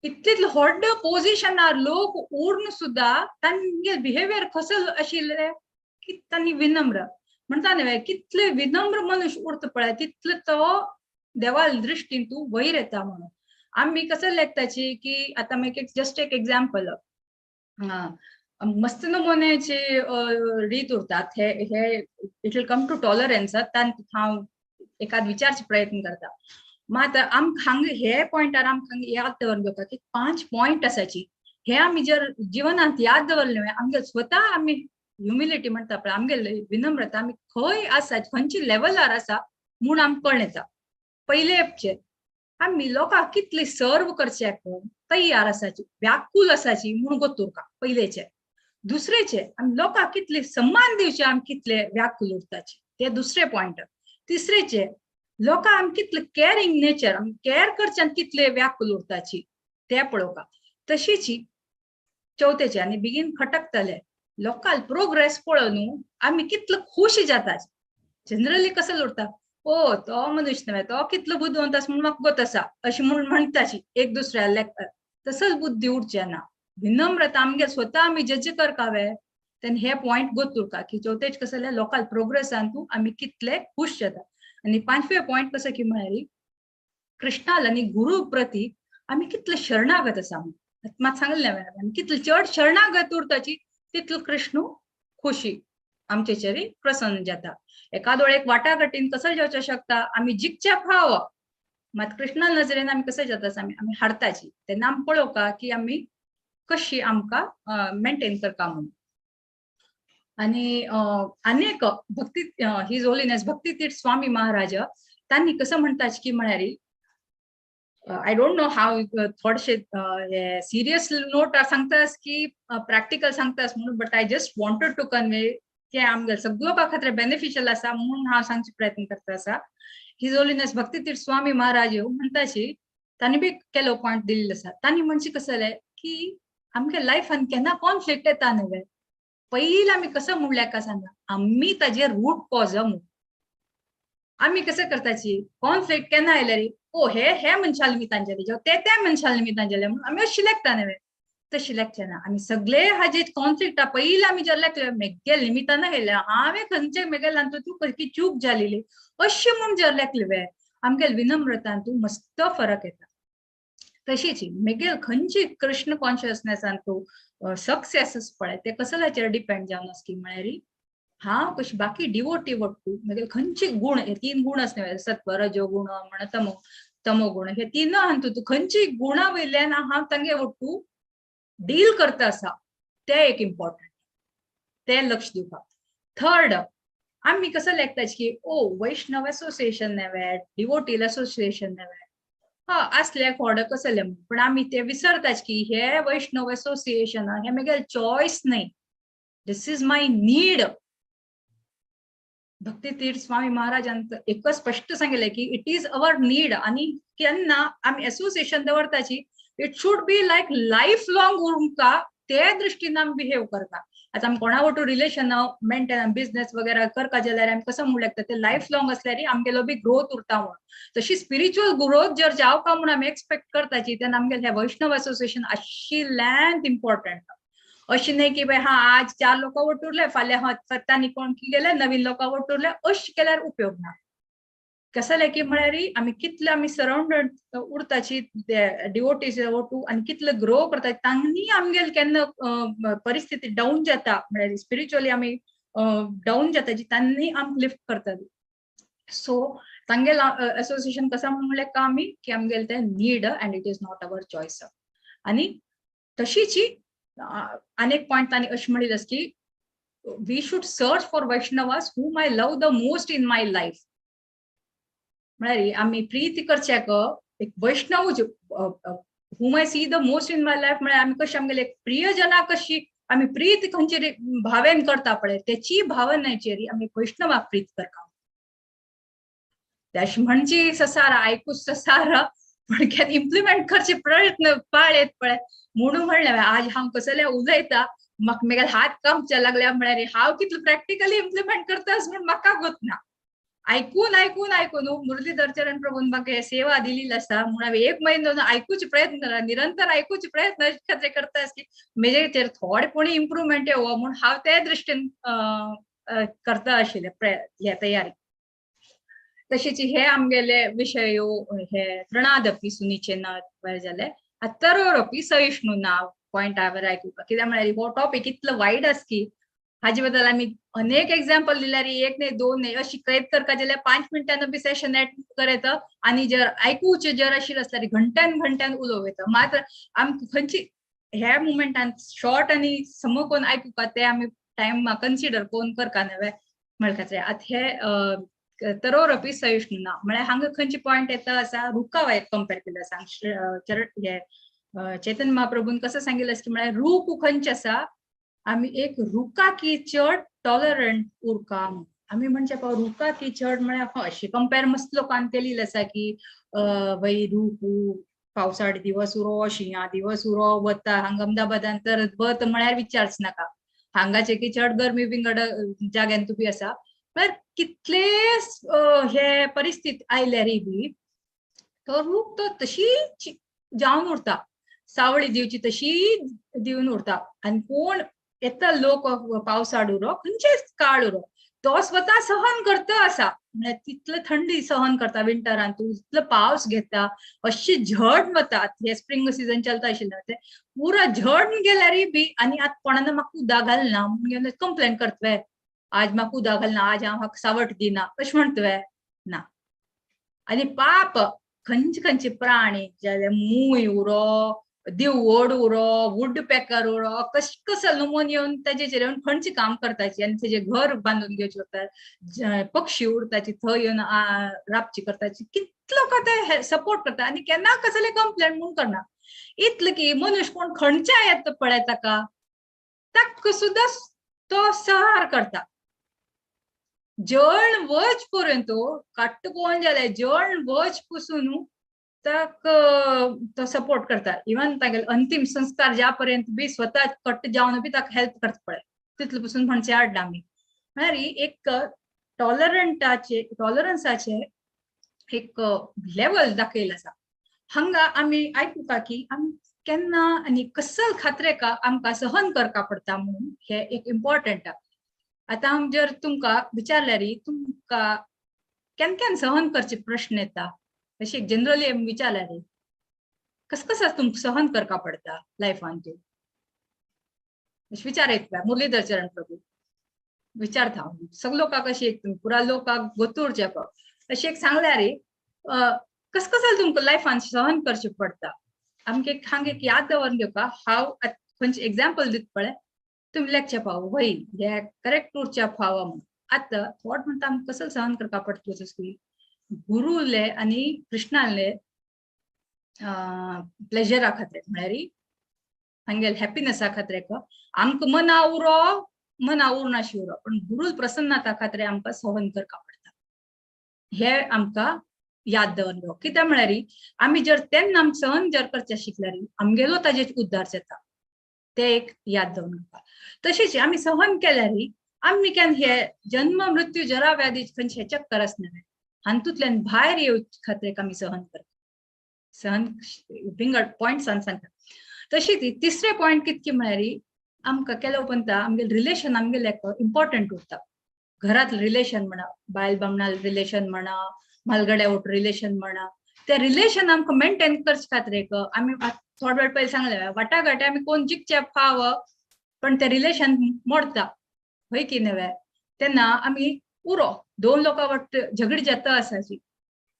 इतले व्हड पोजिशनार लोक उरून सुद्धा तांगे बिहेवियर कसो आशिल्ले की तांणी विनम्र म्हणटा न्हय, कितले विनम्र मनुष्य उरता पळय तितले तो देवाल दृश्टीन तूं वयर येता म्हणून. आमी कसं लेखताची की आतां एक जस्ट एक एग्जाम्पल, मस्त नमुन्याची रीत उरतात. हे it will come to tolerance. हांव एकाद विचारचे प्रयत्न करता. मात आमकां हांगा हे पॉयंटार आमकां याद दवरून घेवपाक की 5 पॉयंट आसाची. हे आमी जर जिवनांत याद दवरले आमगे स्वता आमी ह्युमिलिटी म्हणटा पळय, आमगे विनम्रता आमी खंय आसा, खंयची लेवलार आसा म्हूण आमकां कळून येता. पयलेचे आमी लोकांक कितले सर्व करचेक तयार आसाची, व्याकुल आसाची म्हूण गोतुरका पयलेचे. दुसरेचे आमी लोकांक कितले सम्मान दिवचे आमी कितले व्याकुल उरताची, ते दुसरे पॉयंट. तिसरेचे लोकांक आमी कितले केअरिंग नेचर, आमी केअर करच्यान कितले व्याकुल उरताची ते पळोवका. तशीची चौथेचे आनी बेगीन खटकतले लोकल प्रोग्रेस पळोवन आमी कितले खुश जाता. जनरली कसं उरता, ओ तो मनुष्य न्हय, तो कितलो बुद्धवंत आसा म्हणून म्हाका गोत आसा अशी म्हणून म्हणटाची एक दुसऱ्या लेखतात. तसंच बुद्धी उरचे ना. विनम्रता आमगे स्वता आमी जज करकावे. तेन्ना हे पॉयंट गोतुरका की चौथेच कसं जाल्यार लोकल प्रोग्रेसान तूं आमी कितले खुश जाता. आनी 5वे पॉयंट कसं की म्हळ्यार कृष्णाल आनी गुरु प्रती आमी कितले शरणागत आसा. मात सांगलें हांवें, कितले चड शरणागत उरताची तितलो कृष्ण खुशी आमचेचेरी प्रसन्न जाता. एखादो एक वाटाघाटीन कसं जावचें शकता, आमी जिखचे फाव मात कृष्णा नजरेन आमी कसं जाता आमी हारताची. तेन्ना आमी पळोवका की आमी कशी आमकां मेंटेन करता म्हणून. आनी अनेक भक्ती हिज होलिनेस भक्ती तीर्थ स्वामी महाराज तांणी कसं म्हणटाच की म्हळ्यार आय डोंट नो हाव थोडेशे सिरियस नोट सांगतास की प्रॅक्टिकल सांगतास म्हणून, but I just wanted to convey की आमगे सगळ्यो खातीर बेनिफिशियल आसा म्हणून हांव सांगचे प्रयत्न करता आसा. हिज होलिनेस भक्ती तीर्थ स्वामी महाराज म्हणटाशी तांणी बी केलो पॉयंट दिल्लो आसा. तांणी म्हणचे कसं जालें की आमगे लायफान केन्ना कॉन्फ्लिक्ट येता न्हय, पयलीं आमी कसं म्हणल्यार का सांगा, आमी ताजेर रूट कॉज म्हणून आमी कसं करताची कॉन्फ्लिक्ट केन्ना आयल्यार ओ हे मनशाल निमित्तान जालें ते मनशाल निमित्तान जालें म्हणून आमी अशी लेखता न्हय. तशी लेखचे ना. आमी सगळे हाजे कॉन्फ्लिक्ट पयलीं आमी जर लेखले मेगेल निमित्तान गेले हांवें खंयचे मेगेलान तूं खंयची चूक जालेली अशी म्हूण जर लेखले आमगेल विनम्रतान तूं मस्त फरक येता. तशीच मेगेल खंयची कृष्ण कॉन्शियसनेसान तूं सक्सेस पळय ते कसल्याचेर डिपेंड जावन आसा की म्हळ्यार हांव कशी बाकी डिवोटी वट्टू म्हणजे खंयची गुण हे 3 गुण असणे सत्व रजोगुण म्हण तमो गुण हे 3 हांतू तू खंयची गुणा वयल्यान हांव तांगे वट्टू डील करता आसा ते एक इम्पॉर्टंट ते लक्ष दिवपाक. थर्ड आम्ही कसं लेखताच की ओ वैष्णव असोसिएशन नेवे डिवोटील असोसिएशन नेवे हा असले खोड कसले पण आम्ही ते विसरताच की हे वैष्णव असोसिएशन हे मगे चॉईस नाही. दिस इज माय नीड. भक्ती तीर्थ स्वामी महाराजांत एकच स्पष्ट सांगितले की इट इज अवर नीड आणि केन्ना आम्ही असोसिएशन दवरताची it should be like life long उरका ते दृष्टीन आमी बिहेव करता. आता आमी कोणा वटू रिलेशन मेंटेन बिझनेस वगैरे करता जाल्यार आमी कसं म्हणू लागता ते लाईफ लॉंग असल्यार आमगेलो बी ग्रोथ उरता म्हणून. तशी स्पिरिच्युअल ग्रोथ जर जावपा म्हणून आमी एक्सपेक्ट करताची तेन्ना आमगेले हे वैष्णव असोसिएशन आशिल्ल्यान इम्पॉर्टंट. अशी नाही की बाय हा आज 4 लोक वटुरले फाल्यां फत्तांनी कोण की गेले नवीन लोक वटुरले अशी केल्यार उपयोग ना. कसले की म्हळ्यार आमी कितले आमी सराउंडेड उरताची डिवोटीज वटू आणि कितले ग्रो करता तांणी आमगेल केन्ना परिस्थिती डाऊन जाता म्हळ्यार स्पिरिच्युअली आमी डाऊन जाता जी तांणी आमकां लिफ्ट करता. सो तांगेल असोसिएशन कसं म्हणले का आमी की आमगेल ते need and it is not our choice. आणि तशीची अनेक पॉइंट तांणी अशी म्हणिल्ले की वी शुड सर्च फॉर वैष्णवास whom I love the most in my life. म्हळ्यार आमी प्रीती करच्याक एक वैष्णव whom I see the most in my life म्हळ्यार आमी कशी आमगेले प्रियजना कशी आमी प्रीत खंयची भावेन करता पळय त्याची भावनेचेर आमी वैष्णवाक प्रीत करता. त्याशी म्हणजे ससारा ऐकूच ससारा पण इम्प्लिमेंट करचे प्रयत्न पाळेत पळय म्हणून म्हणले आज हांव कसले उलयता म्हाका मेगेल हात कामचे लागल्या म्हळ्यार हांव कितले प्रॅक्टिकली इम्प्लिमेंट करता म्हण म्हाका गोतना. ऐकून ऐकून ऐकून मुरलीधर चरण प्रभून म्हाका सेवा दिलेली आसा म्हणून हांवें 1 म्हयनो आयकूचे प्रयत्न केला निरंतर आयकूचे प्रयत्न खातीर करता की म्हजेचेर थोडे कोणी इम्प्रुवमेंट येवो म्हणून हांव ते दृश्टीन करता आशिल्ले हे तयारी. तशीच हे आमगेले विषय हे तृणादपी सुनीचे नाव जाले तरोरपी सहिष्णू नाव पॉइंट हांवें आयकूंक कित्याक म्हळ्यार हो टॉपिक इतलो वायड आसा की हाजे बद्दल आमी अनेक एग्जाम्पल दिल्यार 1 नाही 2 नाही अशी कैद करता जाल्यार 5 मिनटान बी सेशन एटेंड करता आणि जर आयकूचे जर आशिल्ले आसल्यार घंट्यान उलोवता. मात्र आमकां खंयची ह्या मुमेंटान शॉर्ट आणि सम कोण आयकूंक ते आमी टायम कन्सिडर कोण करका नवे म्हळ्यार आतां हे तरोरपी सहिष्णू ना म्हळ्यार हांगा खंयची पॉइंट येता आसा रुखावायक कंपेर केला सांग हे चैतन्य महाप्रभून कसं सांगितलं की म्हळ्यार रूख खंयचे आसा आमी एक रुखा की चड टॉलरंट उरका. आमी म्हणजे रुखा की चड म्हळ्यार अशी कंपेर मस्त लोकांनी केलेली आसा की वय रूख पावसाळ दिवस उरो शिंया दिवस उरो वता हांगा अहमदाबादान तर वत म्हळ्यार विचारच नाका हांगाचे की चड गरमी विंगड जाग्यान तुबी आसा. कितले हे परिस्थिती आयल्यारी बी तो रूख तो तशी जावन उरता सावळी दिवची तशी दिवन उरता. आणि कोण येता लोक पावसाळ उरो खंयचेच काळ उरो तो स्वता सहन करता असा म्हळ्यार तितले थंडी सहन करता विंटरान तू तितलो पावस घेता अशी झड वतात. हे स्प्रिंग सीजन चलता आशिल्लें ते पुरा झड गेल्यारी बी आणि आतां कोणान म्हाका उदक घालना म्हणून कंप्लेन करतवे आज म्हाका उदक घालना आज हांव म्हाका सावट दिना अशें म्हणतवे ना. आणि पाप खंयचे प्राणी जाल्यार मूय उरो दिवड उरो वूड पेकर उरो कसो नमून येवन तेजेचेर येवन खंयचे काम करताची आनी तेजे घर बांदून घेवचे करता पक्षी उरताची थंय येवन राबची करताची कितलो ते सपोर्ट करता आनी केन्ना कसले कंप्लेंट म्हूण करना. इतले की मनुष्य कोण खंयच्या येता पळय ताका सुद्दां तो सहार करता. जळण वच पर्यंत काट्टकोण जाल्यार जळण वच पसून तो सपोर्ट करता. इवन तागेले अंतिम संस्कार ज्या पर्यंत बी स्वतः कट्ट जावन बी ताका हेल्प करता पळय तितले पसून म्हणजे हाडना आमी. म्हळ्यार एक टॉलरन्साचे एक लेवल दाखयला आसा. हांगा आमी आयकुका की आमी केन्ना आनी कसल खात्रेका आमकां सहन करका पडटा म्हणून हे एक इम्पॉर्टंट. आता हांव जर तुमकां विचारल्यार तुमकां केन्ना सहन करचे प्रश्न येता अशी जनरली विचारल्यार कसं तुमकां सहन करका पडटा लायफान तू विचार येता मुरलीधर चरण प्रभू विचारता सगळं लोकांक अशी एक पुरा लोकांक गोतूरचे अशी एक सांगल्यार कस कसं तुमकां लायफान सहन करचे पडटा आमकां एक हांगा एक याद दवरून घेवका हांव खंयचे एग्जाम्पल दिता पळय तुम्ही लेखचे फावो वय हे करेक्ट उरच्या फावा म्हणून आता थोड म्हणटा आमकां कसं सहन करपा पडटा जसं गुरुले आनी कृष्णाले प्लेजरा खातीर म्हळ्यार हांगेल हॅपीनेसा खातीर आमकां मना उरना शिवरो पण गुरु प्रसन्नता खातीर आमकां सहन करपा पडटा हे आमकां याद दवरून घेवप कित्याक म्हळ्यार आमी जर तेन्ना आमी सहन जर करचे शिकल्यार आमगेलो ताजेर उद्धार जाता ते एक याद दवरून घेवपा तशेंच आमी सहन केल्यार आमी केन्ना हे जन्म मृत्यू जरा व्याधी खंयचे चक्कर आसना हातूंतल्यान भायर येवचे खातीर आमी सहन करता सहन विंगड पॉयंट सांगता तशीच तिसरे पॉयंट कितके म्हळ्यार आमकां केलो उपरांत आमगे रिलेशन आमगेले इम्पॉर्टंट उरता घरांतले रिलेशन म्हणा बायल बामणाल रिलेशन म्हणा म्हालगड्या वट रिलेशन म्हणा ते रिलेशन आमकां मेंटेन करचे खातीर आमी थोडे वेळ पयलीं सांगले वाटाघाटी आमी कोण जिखचे फाव पण ते रिलेशन मोडता हय की न्हय तेन्ना आमी उरो दोन लोकां वाट झगडी जाता आसाची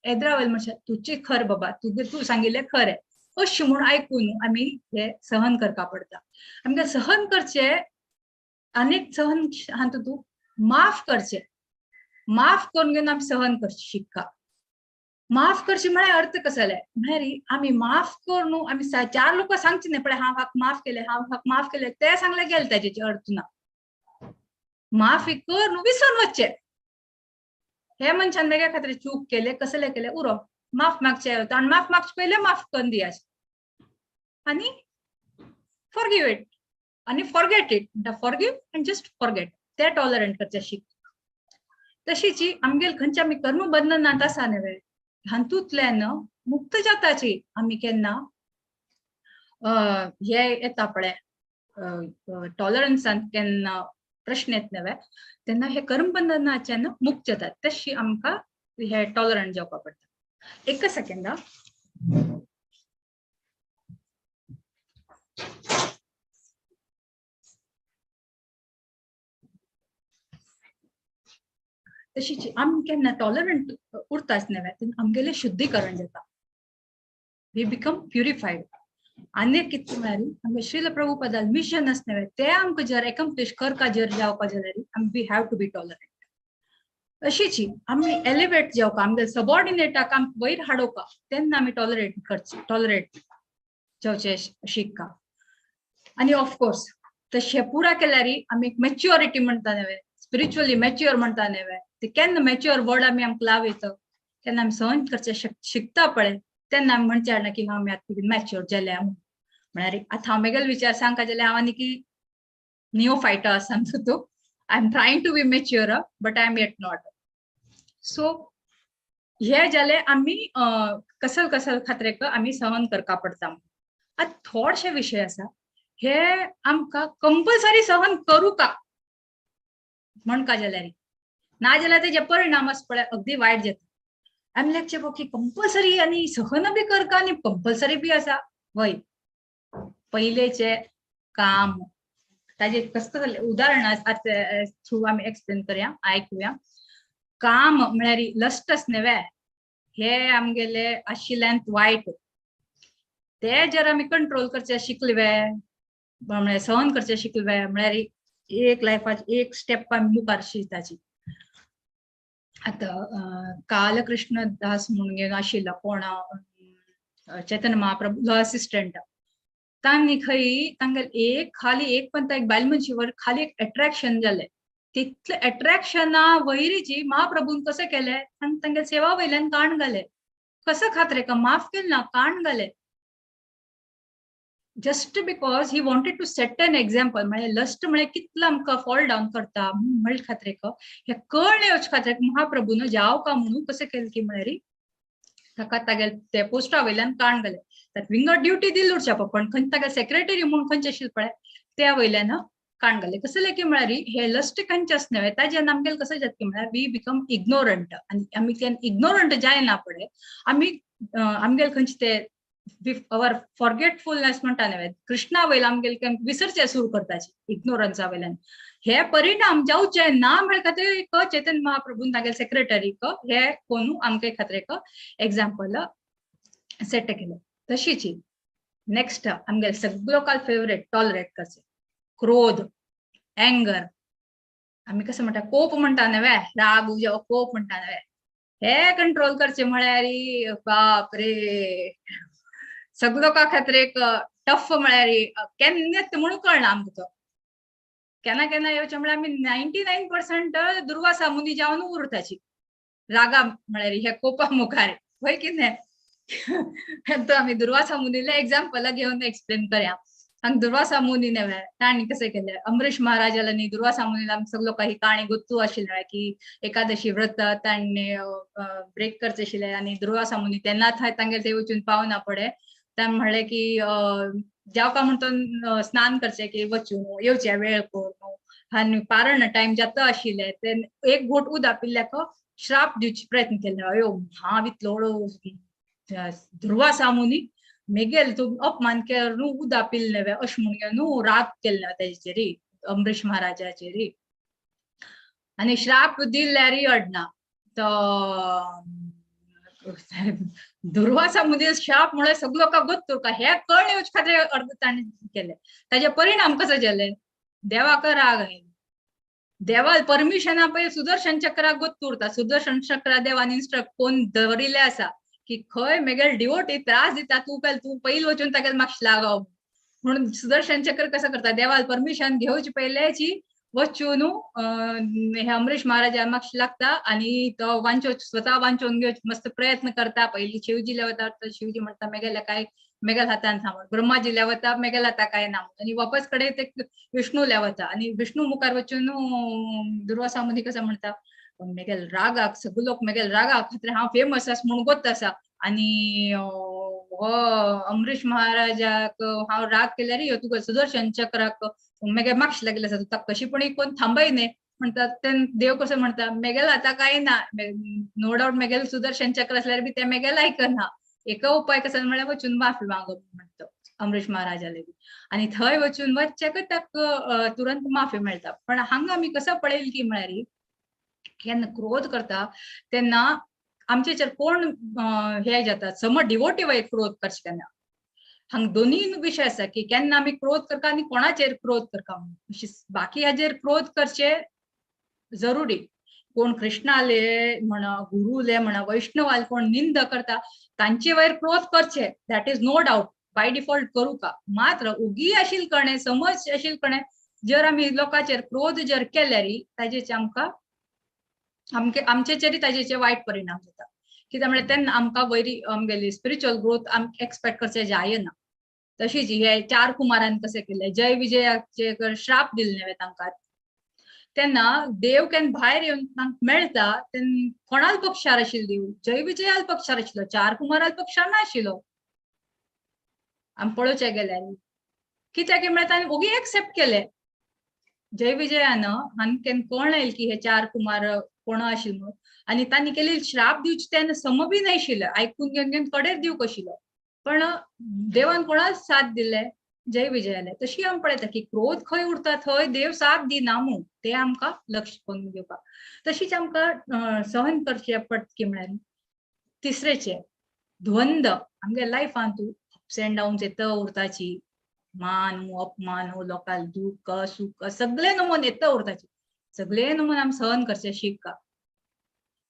येद्रावयल म्हणशा तुची खर बाबा तू सांगिल्लें खरें अशें म्हूण आयकून आमी हे सहन करपा पडटा आमकां सहन करचे आनीक सहन हातूंत तूं माफ करचे माफ करून घेवन आमी सहन करचे शिकता माफ करचे म्हळ्यार अर्थ कसो जाल्यार म्हळ्यार आमी माफ करून आमी चार लोक सांगचे न्ही पळय हांव हाका माफ केले ते सांगले गेले ताजेचे अर्थ ना माफी करून विसरून वचचे हे मनशान वेगळ्या खातीर चूक केले कसले केले उरो माफ मागचे आनी माफ मागचे पयले माफ करून दियास आनी फॉरगिव इट आनी forget it forgive end just forget ते टॉलरंट करचे शिक तशीच आमगेल खंयचे आमी कर्म बंधनांत आसा न्हय हातूंतल्यान मुक्त जाताची आमी केन्ना हे येता पळय टॉलरन्सान केन्ना प्रश्न येत नव्हे तेन्ना हे कर्म बंधनाच्यान मुक्त जातात तशी आमकां हे टॉलरंट जावपा पडटा एक सेकंड तशीच आमी केन्ना टॉलरंट उरताच नव्हे तेन्ना आमगेलें शुद्धीकरण जाता वी बिकम प्युरिफायड अनेक कितले म्हळ्यार आमगे श्रील प्रभुपादाल मिशन आसता ते आमकां जर एकम्प्लिश करपा जर जावपा जाल्यार आमी we have to be tolerant अशीच आमी एलिवेट जावपा आमगे सबऑर्डिनेटाक आमकां वयर हाडोवपा तेन्ना आमी टॉलरेट जावचे शिकता आनी ऑफकोर्स तशें पुरा केल्यार आमी मॅच्युरिटी म्हणटा न्हय स्पिरिच्युअली मॅच्युअर म्हणटा न्हय ते केन्ना मॅच्युअर वर्ड आमी आमकां लावयता केन्ना आमी सहन करचे शिकता पळय तेन्ना आमी म्हणचे ना की आमी आतां मॅच्युअर जाले म्हळ्यार आतां हांव मेगेलो विचार सांगता जाल्यार हांव आनी की नियो फायटर आसा तूं I am trying to be mature but I am yet not so हे जाले आमी कसल खातीर आमी सहन करपा पडटा आतां थोडशे विशय आसा हे आमकां कंपल्सरी सहन करू का म्हणका जाल्यार ना जाल्यार तेजे परिणाम आसा पळय अगदी वायट जाता आमी लेखचे की कंपल्सरी आनी सहन बी करता आनी कंपल्सरी बी आसा वय पयलेचे काम ताजे कसं उदाहरण थ्रू आमी एक्सप्लेन करया आयकुया काम म्हळ्यार लस्टस न्हय हे आमगेले आशिल्ल्यान वायट ते जर आमी कंट्रोल करचे शिकले म्हळ्यार सहन करचे शिकले म्हळ्यार एक लायफाची एक स्टेप आमी मुखार शिरताची आता कालकृष्ण दास म्हणून आशिल्लो कोण चैतन्य महाप्रभू असिस्टंट तांणी खंय तांगेले खाली एक पण एक बायल मनशीवर खाली एक अट्रॅक्शन जाले तितले अट्रॅक्शना वयरीची महाप्रभून कसे केले आनी तांगे सेवा वयल्यान काण घाले कसं खातीर माफ केले ना काण घाले just because he wanted to set an example म्हणजे लस्ट म्हळ्यार कितलो आमकां फॉल डावन करता म्हळ्या खातीर हे कळणे वच खातीर महाप्रभून जाव का म्हणून कशें केलें की म्हळ्यार ताका तागे ते पोस्टा वयल्यान काण घाले ताका विंगड ड्युटी दिली उरच्या पण खंय तागे सेक्रेटरी म्हणून खंयचे आशिल्ले पळय त्या वयल्यान काण घाले कसले की म्हळ्यार हे लस्ट खंयचे आसना ताजें आमगेलें कशें जाता की म्हळ्यार वी बिकम इग्नोरंट आनी आमी इग्नोरंट जायना पळय आमी आमगेले खंयचे ते अवर फॉरगेटफुलनेस म्हणटा न्हय कृष्णा वयल्यान आमगेले विसरचे सुरू करताचे इग्नोरन्सा वयल्यान हे परिणाम जावचे ना म्हळ्या खातीर चैतन्य महाप्रभून तागेले सेक्रेटरी हे कोण आमके खातीर एग्जाम्पल सेट केले. तशीच नेक्स्ट आमगेले सगळो काल फेवरेट टॉलरेट करचे क्रोध एंगर आम्ही कसं म्हणटा कोप म्हणटा न्हय राग उजो कोप म्हणटा न्हय हे कंट्रोल करचे म्हळ्यार बाप रे सगळो का खातीर एक टफ म्हळ्यार केन्नाच म्हणून कळना आमकां तो केन्ना केन्ना येवचे म्हळ्यार आमी 99% दुर्वासा मुनी जावन उरताची रागा म्हळ्यार हे कोपा मुखार वय कितें तो आम्ही दुर्वासा मुनीले एग्जाम्पल घेऊन एक्सप्लेन करया. हांगा दुर्वासा मुनी नव्हे ताणी कशें केलें अमरीश महाराजांनी दुर्वासा मुनीला सगळो काही काणी गोत्तू आशिल्ले की एकादशी व्रत ताणें ब्रेक करचे आशिल्ले आनी दुर्वासा मुनी तेन्ना तांगेर थंय वचून पावना पडे ताणें म्हणलें की जेवका म्हणून स्नान करचे की वचून येवचे वेळ करून आनी पारण टायम जाता आशिल्ले ते एक घोट उदक पिल्ल्याक श्राप दिवचे प्रयत्न केले अयो हा वितलो दुर्वासा मुनी मेगेल तू अपमान केलो न्हू उदा पिल्ले अशें म्हणून न्हू राग केल्लो तेजेर अमरीश महाराजाचेर आनी श्राप दिल्यार अडना तो दुर्वासा मुनी श्राप म्हळ्यार सगळो का गोत्तूर का हे कळण येवचे खातीर अर्द ताणें केले. ताजे परिणाम कशे जाले देवाक राग आयलो देवा परमिशना पळय सुदर्शन चक्राक गोत्तू उरता सुदर्शन चक्रा देवान इन्स्ट्रक्ट कोण दवरिल्ले आसा की खंय मेगेल डिवोटी त्रास दिता तू पयलीं वचून तागेले मातशें लागाव म्हणून सुदर्शन चक्र कसं करता देवाल परमिशन घेवचे पयलेची वचून हे अमरीश महाराजा मातशें लागता आनी तो वांचो स्वता वांचून घेवचे मस्त प्रयत्न करता. पयलीं शिवजी लेवता शिवजी म्हणटा मेगेले काय मेगेल हातान थांबून ब्रह्माजी लेवता मेगेल हाता काय ना आनी वापस कडे ते विष्णू लेवता आनी विष्णू मुखार वचून दुर्वासा मुनी कसं म्हणटा मेगेल रागाक सगळे लोक मेगेल रागाक खातीर हांव फेमस आसा म्हणून गोत्त आसा आनी हो अमरीश महाराजाक हांव राग केल्यार तुका सुदर्शन चक्राक मेगे मार्क्स लागले आसा तुका कशीपणी कोण थांबय न्ही म्हणटा तेन्ना देव कसो म्हणटा मेगेल आतां काय ना नो डावट मेगेल सुदर्शन चक्र आसल्यार बी ते मेगेल आयकना एका उपाय कसो म्हळ्यार वचून माफी मागप म्हणटा अमरीश महाराजाले बी आनी थंय वचून वचचे ताका तुरंत माफी मेळटा. पण हांगा आमी कसो पळयलें की म्हळ्यार केन्ना क्रोध करता तेन्ना आमचेर कोण हे जाता सम डिवोटी वय क्रोध करचे केन्ना हांगा दोन्ही विषय आसा की केन्ना आमी क्रोध करता आनी कोणाचेर क्रोध करता बाकी हाजेर क्रोध करचे जरुरी कोण कृष्णाले म्हणा गुरुले म्हणा वैष्णवाल कोण निंद करता तांचे वयर क्रोध करचे that is no doubt by default करू का मात्र उगी आशिल कणे समज आशिल कणे जर आमी लोकांचेर क्रोध जर केल्यार ताजेचे आमकां आमचेचेर ताजेचे वायट परिणाम जाता कित्याक म्हळ्यार तेन्ना आमकां वयरी आमगेली स्पिरिच्युअल ग्रोथ आमकां एक्सपेक्ट करचे जायना. तशीच हे 4 कुमारान कशें केलें जय विजयाचे श्राप दिले तांकां तेन्ना देव केन्ना भायर येवन तांकां मेळटा तेन्ना कोणाल पक्षार आशिल्लो देव जय विजयाल पक्षार आशिल्लो 4 कुमाराल पक्षार नाशिल्लो. आमी पळोवचें गेल्यार कित्याक म्हळ्यार ताणें ओगी एक्सेप्ट केले जय विजयान हांगा केन्ना कळ्ळें की हे 4 कुमार कोण आशिल्लो आनी तांणी केलेले श्राप दिवचे तेन्ना सम बी नाशिल्ले आयकून घेवन कडेर दिवंक आशिल्लो पण देवान कोणाक साथ दिले जय विजयाले. तशी आमी पळयता की क्रोध खंय उरता थंय देव साथ दिना म्हणून ते आमकां लक्ष करून घेवपाक. तशीच आमकां सहन करचे पडटा की म्हळ्यार तिसरेचे द्वंद आमगे लायफान तूं अप्स एंड डाउन्स येता उरताची मान अपमान लोकांक दुःख सुख सगळे नमून येता उरताची सगळे नमून आमी सहन करचे शिकता.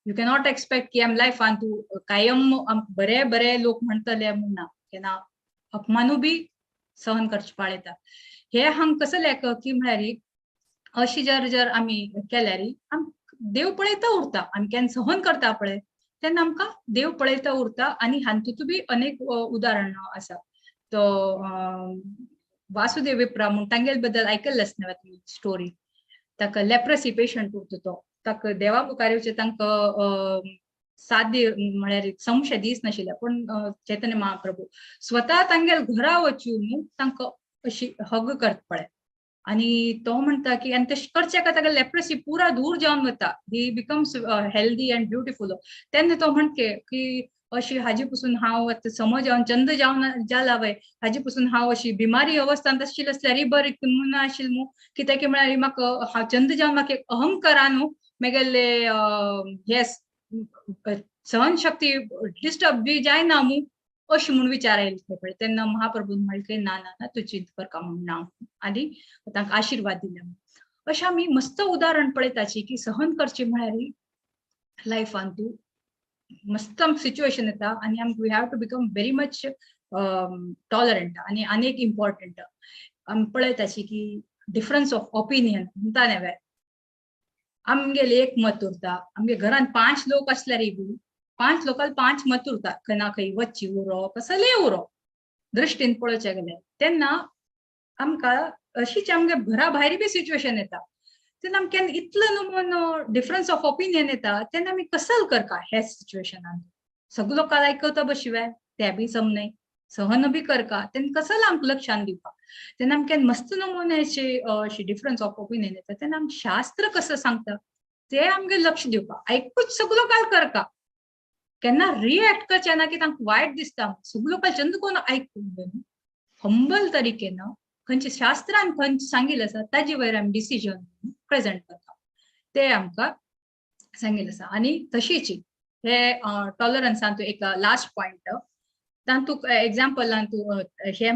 यू कॅनॉट एक्सपेक्ट की आमी लायफान तूं कायम बरे बरे लोक म्हणटले म्हूण ना केन्ना अपमानू बी सहन करचे पाळयता. हे हांगा कसं लेख की म्हळ्यार अशी जर आमी केल्यार देव पळयता उरता आमी केन्ना सहन करता पळय तेन्ना आमकां देव पळयता उरता आनी हातूंत बी अनेक उदाहरणां आसा. तो वासुदेव विप्रा म्हूण तांगेले बद्दल आयकल्ले आसतना तुमी स्टोरी ताका लेप्रेसी पेशंट उरता तो ताका देवा मुखार येवचे तांकां साध्य म्हळ्यार संशय दीस नाशिल्ले पण चैतन्य महाप्रभू स्वता तांगेले घरा वचून तांकां अशी हग करता पळय आनी तो म्हणटा की आनी तशें करचे का ताका लेप्रेसी पुरा दूर जावन वता ही बिकम्स हेल्दी अँड ब्युटिफूल. तेन्ना तो म्हणटा की अशी हाजी पासून हांव समज जावन चंद जावन जाला वय हाजी पासून हांव अशी बिमारी अवस्थांत आशिल्ली असल्यार बरी म्हूण आशिल्ली न्हू कित्याक म्हळ्यार म्हाका हांव चंद जावन म्हाका एक अहंकारान न्हू म्हगेले हे सहनशक्ती डिस्टर्ब बी जायना न्हू अशी म्हूण विचार आयले पळय तेन्ना महाप्रभून म्हणलें ना ना ना तूं चिंत करका म्हूण हांव आनी तांकां आशिर्वाद दिले अशें आमी मस्त उदाहरण पळयताची की सहन करची म्हळ्यार लायफान तूं मस्त सिच्युएशन येता आनी आमकां we have to become very much tolerant आनी आनीक इम्पॉर्टंट आमी पळयताची की डिफरन्स ऑफ ओपिनियन म्हणटा न्हय आमगेले एक मत उरता आमगे घरान 5 लोक असल्यारय बी 5 लोकांक 5 मत उरता खंय खंय वच्ची उरो कसले उरो दृश्टीन पळोवचें गेल्यार तेन्ना आमकां अशीच आमगे घरा भायर बी सिच्युएशन येता तेन्ना आमकां इतलो न्हू डिफरन्स ऑफ ओपिनियन येता तेन्ना आमी कसल करका हे सिच्युएशनान सगळे लोक आयकता बशिवाय ते बी समनाय सहन बी करका तेन्ना कसल आमकां लक्षान दिवपा तेन्ना आमकां मस्त नमुन्याचे डिफरन्स ऑफ ओपिनियन येता तेन्ना आमकां शास्त्र कसं सांगता ते आमगे लक्ष दिवपा आयकूच सगळे लोक करका केन्ना रिएक्ट करचे ना की तांकां वायट दिसता सगळे लोक चंद कोण आयकून हंबल तरीकेन खंयचे शास्त्रान खंयचे सांगिल्लें आसा ताजे वयर आमी डिसिजन प्रेझेंट करता ते आमकां सांगिल्लें आसा आनी तशीच हे टॉलरन्सान एक लास्ट पॉइंट तातूंत एग्जाम्पलान तूं हे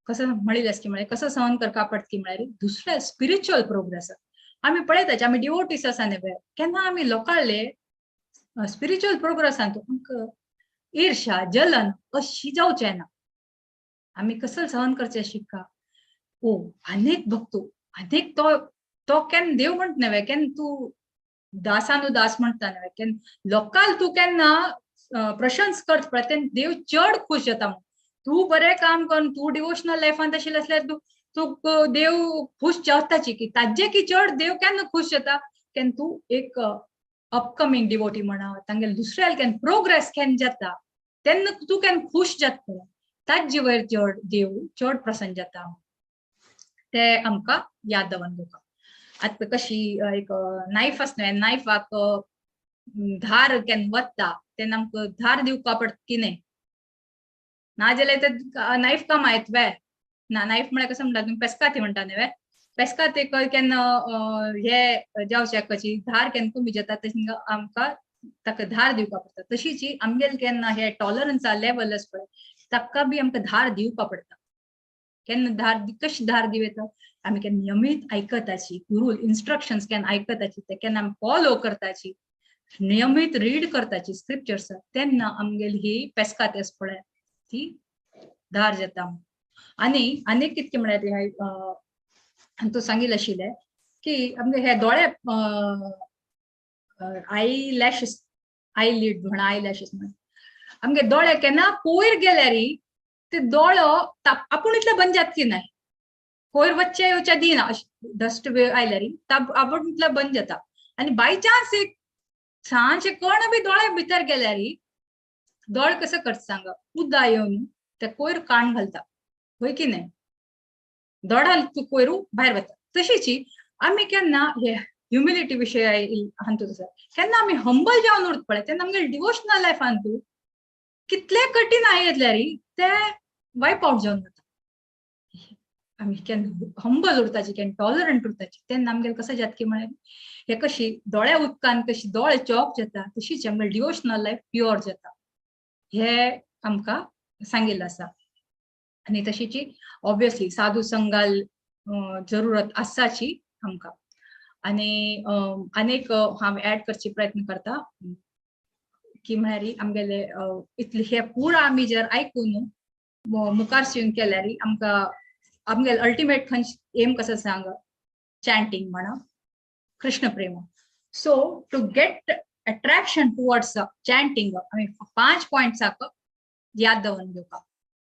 कसं म्हणिल्लें की म्हळ्यार कसं सहन करपा पडटा की म्हळ्यार दुसरे स्पिरिच्युअल प्रोग्रेस आमी पळयताचे आमी डिवोटीस आसा न्हय केन्ना आमी लोकांले स्पिरिच्युअल प्रोग्रेसान आमकां ईर्ष्या जलन अशी जावचें ना आमी कसं सहन करचें शिकता ओ अनेक भक्तो अनेक तो केन्ना देव म्हणटा न्हय केन्ना तूं दासानुदास म्हणटा न्हय केन्ना लोकांक तूं केन्ना प्रशंस करता पळय तेन्ना देव चड खूश जाता तूं बरें काम कर तूं डिवोशनल लायफान आशिल्लें असल्यार तूं देव खूश जावताची की ताजे की चड देव केन्ना खूश जाता केन्ना तूं एक अपकमिंग डिवोटी म्हणा तांगेले दुसऱ्या केन्ना प्रोग्रेस केन्ना जाता तेन्ना तूं केन्ना खूश जाता ताजे वयर चड देव चड प्रसन्न जाता ते आमकां याद दवरन दिवपा आतां कशी एक नायफ आसता न्हय नायफाक धार केन्ना वता तेन्ना आमकां धार दिवपा पडटा की न्हय नाजाल्यार ते नायफ काम आयत वे ना नायफ म्हळ्यार कसं म्हणटा तुमी पेस्काती म्हणटा न्हय पेस्काती केन्ना हे जावचे कशी धार केन्ना कमी जाता तशी आमकां ताका धार दिवपा पडटा तशीच आमगेले केन्ना हे टॉलरन्सा लेवल आसा पळय ताका बी आमकां धार दिवपा पडटा केन्ना धार कशी धार दिवता आमी केन्ना नियमीत आयकताची गुरू इन्स्ट्रक्शन्स केन्ना आयकताची ते केन्ना आमी फॉलो करताची नियमीत रीड करताची स्क्रिप्चर्स तेन्ना आमगेली ही पेस्काती आसा पळय ती धार जाता आनी आनीक कितके म्हळ्यार तूं सांगिल्लें आशिल्लें की आमगे हे दोळे आय लीड म्हणा आय लॅशीस म्हणा आमगे दोळे केन्ना कोयर गेल्यार ते दोळो आपूण इतले बंद जाता की नाही कोयर वच्चे येवचे दिना डस्ट आयल्यार आपूण इतले बंद जाता आनी बाय चान्स एक सांचे कण बी दोळे भितर गेल्यार दोळे कसं करता सांगा उदक येवन ते कोयर काण घालता होय की नाही दोळ्यान तूं कोयरू भायर वता तशीच आमी केन्ना हे ह्युमिलिटी विशय हांतून आसा केन्ना आमी हंबल जावन उरता पळय तेन्ना आमगे डिवोशनल लायफान तूं कितले कठीण आयल्यार ते वायप आउट जावन वता आमी केन्ना हंबल उरताची केन्ना टॉलरंट उरताची तेन्ना आमगेले कशें जाता की म्हळ्यार हे कशी दोळ्या उदकान कशी दोळे चॉक जाता तशीच आमगे डिवोशनल लायफ प्युअर जाता हे आमकां सांगिल्लें आसा आनी तशीच ऑब्वियसली साधू संघाल जरुरत आसाची आमकां आनी आनीक हांव ऍड करची प्रयत्न करता की म्हळ्यार आमगेले इतले हे पुरो आमी जर आयकून मुखार स्विंग केल्यार आमकां आमगेले अल्टिमेट एम कसो सांग चॅन्टिंग म्हणा कृष्ण प्रेम so to get attraction towards chanting आमी 5 पॉयंट्साक याद दवरून घेवपा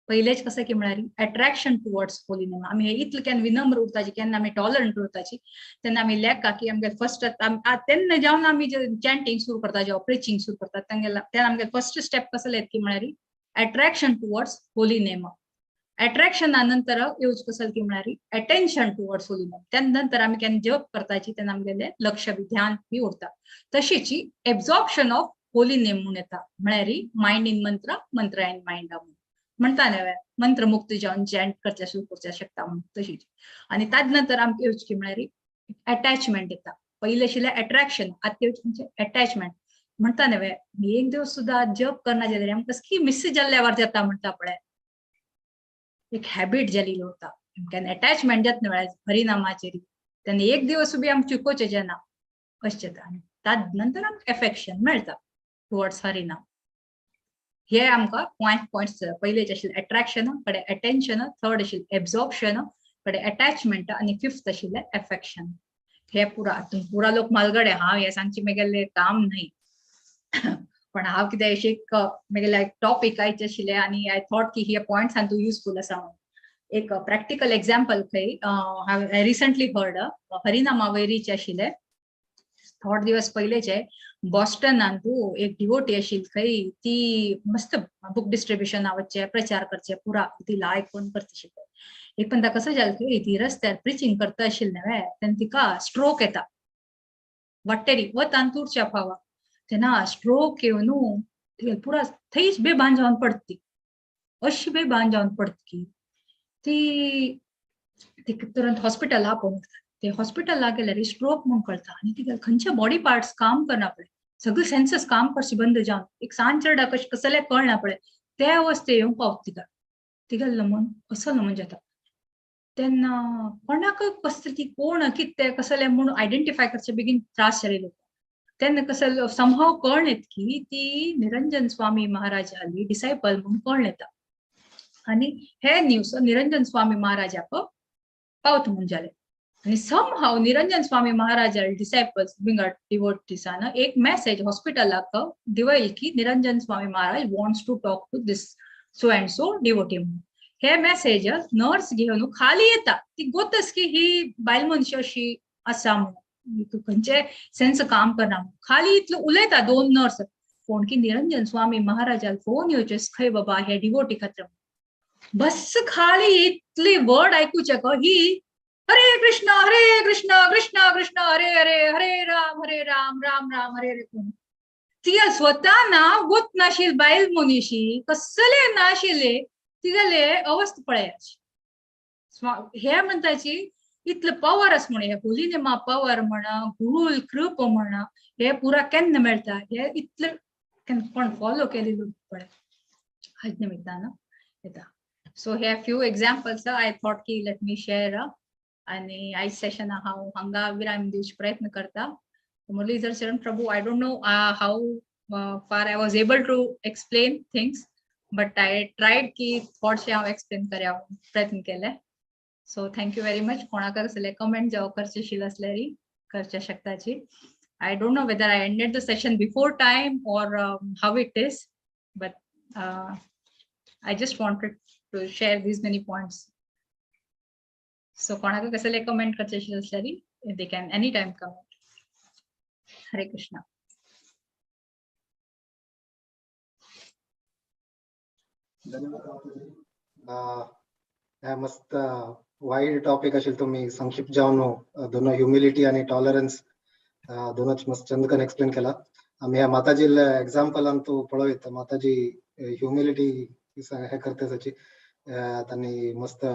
पहिलेच कसं की म्हळ्यार अट्रॅक्शन टुवर्ड्स होली नेम आमी हे इतले केन्ना विनम्र उरताची केन्ना आमी टॉलरंट उरताची तेन्ना आमी लेखा की आमगे फर्स्ट तेन्ना जावन आमी चॅन्टिंग सुरू करता जेव्हा प्रिचिंग सुरू करता तेन्ना आमगे फर्स्ट स्टेप कसं लेत की म्हळ्यार अट्रॅक्शन टुवर्ड्स होली नेम अट्रॅक्शना नंतर येवच कसं की म्हळ्यार अटेन्शन टुवर्ड्स होली नेम त्या नंतर आमी केन्ना जप करताची तेन्ना आमगेले लक्ष बी ध्यान बी उरता तशीच एब्झॉर्प्शन ऑफ होली नेम म्हणून येता म्हळ्यार मायंड इन मंत्र मंत्र इन मायंड म्हणता न्हय मंत्र मुक्त जावन चॅन्ट करचे सुरू करचे शकता म्हणून तशीच आणि ताज नंतर आमचे येवचकी म्हळ्यार अटॅचमेंट येता पहिले आशिल्लें अट्रॅक्शन आतां म्हणजे अटॅचमेंट म्हणता न्हय मी एक दिवस सुद्धा जप करना जाल्यार आमकां कसली मिस जाल्ल्यावर जाता म्हणटा पळय एक हॅबिट जालेली उरता केन्ना अटॅचमेंट जाता न्हय हरिनामाचेर तेन्ना एक दिवस बी आमी चुकोवचें जेन्ना अशें जाता आनी ताज नंतर आमकां एफेक्शन मेळटा टुवर्ड्स हरिनाम हे आमकां पॉइंट्स पयलेच आशिल्ले अट्रॅक्शन कडे अटेन्शन थर्ड आशिल्लें एब्झॉर्प्शन कडे अटॅचमेंट आणि फिफ्थ आशिल्लें एफेक्शन हे पुरा लोक मालगडे हांव हे सांगची म्हगेलें काम न्हय पण हांव कितें एक म्हगेलें टॉपिक आयचे आशिल्लें आनी आय थॉट की हे पॉइंट्स तूं युजफूल आसा म्हणून एक प्रॅक्टिकल एक्झाम्पल खंय हांव रिसंटली हर्ड हरिनामा वैरीचे आशिल्ले थोडे दिवस पयलेचे बॉस्टनान तू एक डिवोटी आशिल्ली खंय ती मस्त बुक डिस्ट्रीब्युशन नावाचे प्रचार करचे पुरा तिला आयकून करता शिकता एक पण कसं जालें खंय ती रस्त्यार प्रिचिंग करता आशिल्ली न्हय तेन्ना तिका स्ट्रोक येता वाटेरी व तांतूरच्या फावा तेन्ना स्ट्रोक येवन पुरा थंयच बेभान जावन पडती अशी बेभान जावन पडती की ती तुरंत हॉस्पिटल आपोवन ते हॉस्पिटल गेल्यार स्ट्रोक म्हणून कळता आणि तिका खंयचे बॉडी पार्ट्स काम करना पळय सगळे सेन्सेस काम करचे बंद जावन एक सांजरडा कसले कळना पळय ते अवस्थे येवंक पावता तिका मन असो मन जाता तेन्ना कोणाक कसली ती कोण कितें कसले म्हणून आयडेंटिफाय करचे बेगीन त्रास जालेलो तेन्ना कसलो समहाव कळण येता की ती निरंजन स्वामी महाराजाली डिसायपल म्हणून कळण येता आणि हे न्यूज निरंजन स्वामी महाराजाक पावत म्हणून जालें आणि समहाव निरंजन स्वामी महाराज डिसाइपल्स बिंगट डिवोटीसान एक मेसेज हॉस्पिटलाक दिवयल की Niranjan Swami Maharaj wants to talk to this so and so devotee म्हणून हे मेसेज नर्स घेवन खाली येता ती गोतस की ही बायल मनशी अशी आसा म्हणून खंयचे सेन्स काम करना खाली इतलो उलयता दोन नर्स कोण की निरंजन स्वामी महाराजाल फोन येवचेस खंय बाबा हे डिवोटी खातीर बस खाली इतली वर्ड आयकुचे ही हरे कृष्ण कृष्ण कृष्ण हरे हरे हरे राम राम राम हरे हरे ती स्वतः नाव गोत नाशिल बायल मनीशी कसले नाशिले तिगले अवस्था पळयाची हे म्हणताची इतलं पावर आस म्हण हे होली नेमा पावर म्हणा गुरुल कृप म्हणा हे पुरा केन्ना मेळटा हे इतलं कोण फॉलो केलेलो पळय हाज निमित्तान येता सो हे फ्यू एग्जाम्पल्स आय थॉट की लेट मी शेअर आणि आयज सेशन हांव हांगा विराम दिवचे प्रयत्न करता Murlidhar Charan Prabhu I don't know how far I was able to explain things but I tried की थोडशे हांव एक्सप्लेन करया प्रयत्न केले सो थँक्यू व्हेरी मच कोणाक असले कमेंट जावं करचे आशिल्ले असल्यार करचे शकताची I don't know whether I ended the session before time or how it is, but I just wanted to share these many points. So कोणाक कसले comment करचे आशिल्ले they can anytime comment. Hare Krishna. मस्त wide topic असेल तुम्ही संक्षिप्त जाऊन दोन ह्युमिलिटी आणि टॉलरन्स दोनच मस्त चंदकन एक्सप्लेन केला आम्ही ह्या माताजी एक्झाम्पल तू पळयत माताजी ह्युमिलिटी हे करते त्याची त्यांनी मस्त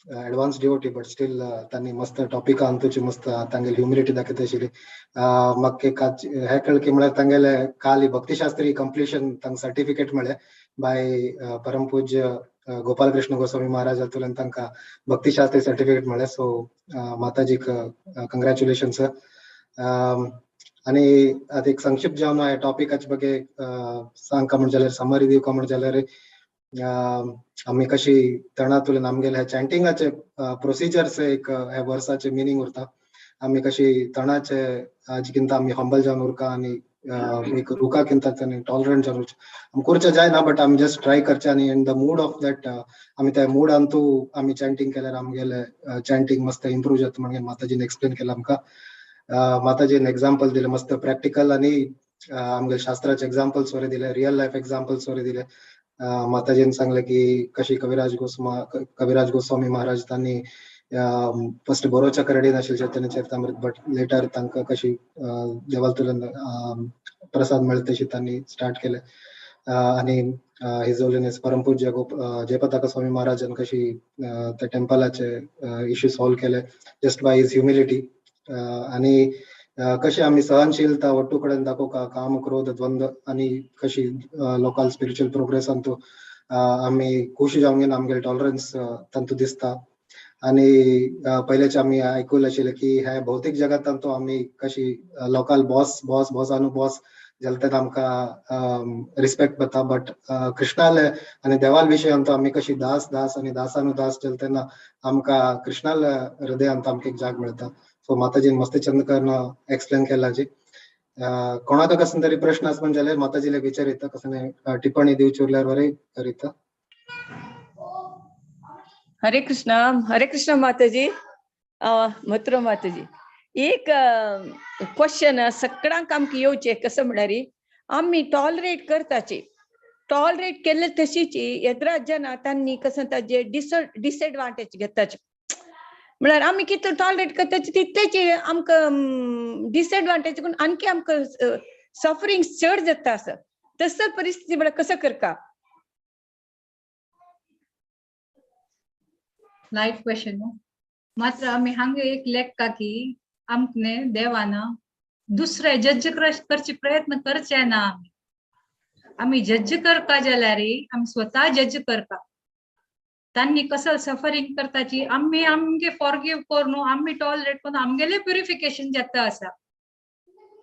ऍडव्हान्स डिवोटी बट स्टील त्यांनी मस्त टॉपिक अंतुची मस्त तांगेल ह्युमिलिटी दाखयत आशिल्ली मग हे कळ की म्हळ्यार तांगेले काली भक्तिशास्त्री कंप्लिशन तांक सर्टिफिकेट मेळ्ळे बाय परमपूज्य गोपाल कृष्ण गोस्वामी महाराज हातूंतल्यान तांकां भक्तिशास्त्री सर्टिफिकेट मेळ्ळे सो माताजीक कंग्रॅच्युलेशन्स आणि आता एक संक्षिप्त जावन ह्या टॉपिकाचे बगे सांगका म्हणजे जाल्यार समरी दिवका म्हणजे जाल्यार आम्ही कशी तणातुल्यान आमगेले चॅन्टिंगाचे प्रोसिजर्स एक ह्या वर्साचे मिनींग उरता आम्ही कशी तणाचे हाजेकिंत आम्ही हंबल जावन उरका आणि एक रुकाकिंत टॉलरंट जावन करचे जायना बट आम्ही जस्ट ट्राय करचे आणि in the mood off that आम्ही त्या मूड अंतू आम्ही चॅन्टिंग केल्यार आमगेले चॅन्टिंग मस्त इम्प्रूव्ह जाता म्हणजे माताजीन एक्सप्लेन केला आमकां माताजीन एक्झाम्पल दिले मस्त प्रॅक्टिकल आणि आमगे शास्त्राचे एक्झाम्पल्स वरे दिले रियल लाईफ एक्झाम्पल्स वरे दिले माताजीन सांगले की कशी कविराज गोस्वामी महाराज त्यांनी फर्स्ट बरोवच्या करडी नाशिल्ले चैतन्य चरितामृत बट लेटर तांकां कशी देवालतुल्यान प्रसाद मेळता तशी त्यांनी स्टार्ट केले आणि हिज होलिनेस परमपूज्य जयपताका स्वामी महाराजान कशी त्या टेम्पलाचे इश्यू सॉल्व केले जस्ट बाय हिज ह्युमिलिटी आणि कशी आम्ही सहनशीलता ಒಟ್ಟು कडेन दाखोवका काम क्रोध द्वंद्व आणि कशी लोकल स्पिरिच्युअल प्रोग्रेस अंतू आम्ही खुश जावंक आमगे टॉलरन्स तंतू दिसता आणि पहिलेच आम्ही ऐकून आशिल्ले की ह्या भौतिक जगात आम्ही कशी लोकल बॉसानु बॉस जाल्यार आमकां रिस्पेक्ट करता बट कृष्णाल आणि देवाल विशय आम्ही कशी दास आणि दासानु दास जाल्यार तेन्ना आमकां कृष्णाल हृदयांत आमकां एक जाग मेळटा सो माताजीन मस्त चंद करून एक्सप्लेन केला जी कोणाक कसं तरी प्रश्न आसपन जाल्यार माताजीले विचारिता कसं टिप्पणी दिवची उरल्यार बरें करिता. हरे कृष्णा माताजी मथुरा माताजी एक क्वेश्चन सगळ्यांक आमकां येवचे कसं म्हळ्यार आमी टॉलरेट करताची टॉलरेट केले तशीची येद्रा जना तांणी कसं ताजे डिसएडवांटेज घेताचे म्हळ्यार आमी कितले टॉलरेट करताची तितलेची आमकां डिसएडवांटेज करून आणखी आमकां सफरिंग चड जाता आसा तसं परिस्थिती म्हळ्यार कसं करता. लाईफ क्वेश्चन मात्र आम्ही हांगा एक लेखा की आमकने देवाना दुसरे जज करचे प्रयत्न करचे ना आम्ही जज करता जाल्यार आम्ही स्वतः जज करता तांणी कसं सफरिंग करताची आम्ही आमगे फॉरगिव करून आम्ही टॉलरेट करून आमगेले प्युरिफिकेशन जाता आसा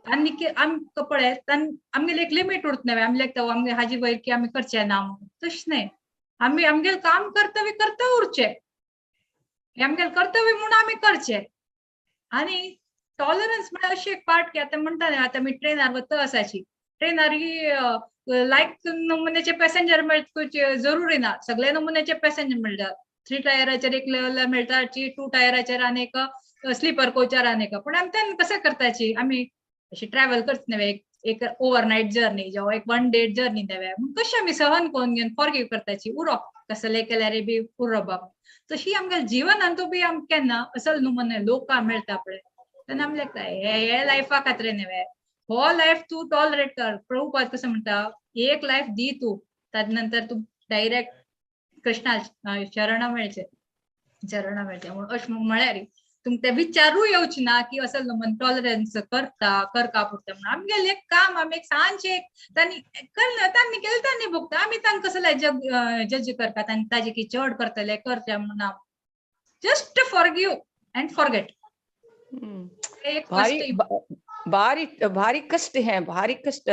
तांणी आमकां पळय आमगेले एक लिमिट उरत आमी लेखता आमगे हाजी वयर की आमी करचे ना म्हणून तशें न्हय आमी आमगेले काम कर्तव्य करता उरचे आमगेले कर्तव्य म्हणून आम्ही करचे आणि टॉलरन्स म्हळ्यार अशी एक पार्ट की आता म्हणटा आता मी ट्रेनार वता आसाची ट्रेनार ही लायक नमुन्याचे पॅसेंजर मेळचे जरुरी ना सगळे नमुन्याचे पॅसेंजर मेळटात 3 टायराचेर एक लेवल मेळटा 2 टायराचेर आनीक स्लीपर कोचार आनीक पण आमी तेन्ना कशें करताची आमी अशी ट्रॅव्हल करता न्हय एक ओव्हरनायट जर्नी जावं एक 1 डे जर्नी न्हय कशी आमी सहन करून घेवन फॉरगिव करताची उरप कसले केल्यार बी उरप तशी आमगे जीवनांतू बी आमकां केन्ना असल नमुने लोक मेळटा पळय तेन्ना आमी लेखता हे लायफा खातीर न्हय हो लायफ तू टॉलरेट कर प्रभुपाद कसं म्हणटा एक लायफ दी तू त्यानंतर तू डायरेक्ट कृष्णा शरणा मेळचे म्हणून अशें म्हळ्यार तुमकां ते विचारूय येवचे ना की असल नमुने टॉलरन्स करका पुरता म्हणून आमगेलें एक काम आमी एक सांजचे तांणी केलें तांणी भोगता आमी तांकां कसले जज करतात आनी ताजे की चड करतले करचे म्हणून जस्ट फॉरगिव अँड फॉरगेट. भारी कष्ट है भारी कष्ट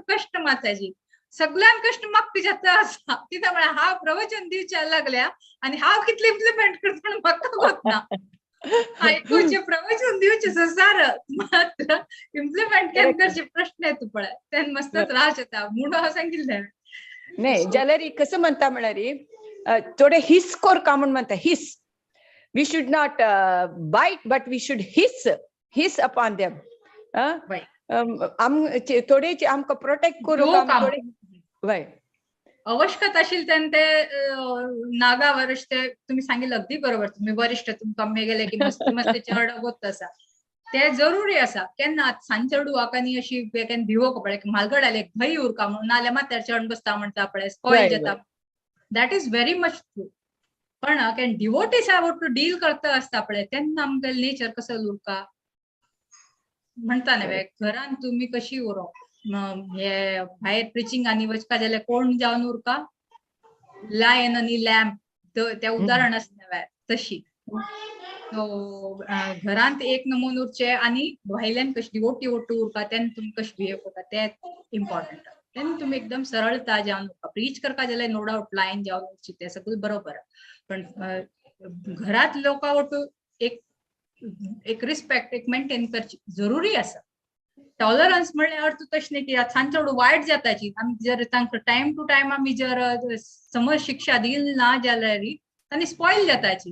कष्ट माताजी सगळ्यां कष्ट म्हाका जाता आसा कित्याक म्हळ्यार हांव प्रवचन दिवच्या लागल्या आनी हांव कितले इम्प्लिमेंट करता म्हाका कोत्ना आयकुचे प्रवचन दिवचे सार मात्र इम्प्लिमेंट केन्ना करचे प्रश्न येता पळय तेन्ना मस्त त्रास जाता म्हणून हांव सांगिल्लें न्हय जाल्यार कसं म्हणटा म्हळ्यार थोडे हिस कोरका म्हणून म्हणटा his we should not bite but we should hiss upon them थोडे आमकां प्रोटेक्ट करूंक वय आवश्यकता आशिल्ले तेन्ना ते नागा वरिश्ठ तुम्ही सांगिल्लें अगदी बरोबर तुम्ही वरिश्ठ तुमकां मेगेले की मस्त मस्त चड वत आसा ते जरुरी आसा केन्ना सांजचेडू आकानी अशी केन्ना भिवोक पळय म्हालगड्याले भंय उरका म्हणून नाल्यार माथ्यार चड बसता म्हणटा पळय स्पॉयल जाता that is very much true पण केन्ना डिवोटीस आवट टू डील करता आसता पळय तेन्ना आमगे नेचर कसो उरका म्हणटा न्हय घरान तुम्ही कशी उरोप हे भायर प्रिचिंगांनी वचपा जाल्यार कोण जावन उरका लायन आनी लॅम्प ते उदाहरण आसता तशी सो घरांत एक नमून उरचे आनी भायल्यान कशी डिवोटी उरका तेन्ना तुम्ही कशी बिहेव करता ते इम्पॉर्टंट तेन्ना तुम्ही एकदम सरळता जावन उरका प्रीच करपा जाल्यार नो डाउट लायन जावन उरची ते सगळें बरोबर पण घरात लोकां वटू एक रिस्पेक्ट एक मेंटेन करची जरुरी आसा टॉलरन्स म्हणल्यार अर्थ तशें न्ही की सांजचेडू वायट जाताची आमी जर तांकां टायम टू टायम आमी जर समज शिक्षा दिली ना जाल्यार तांणी स्पॉयल जाताची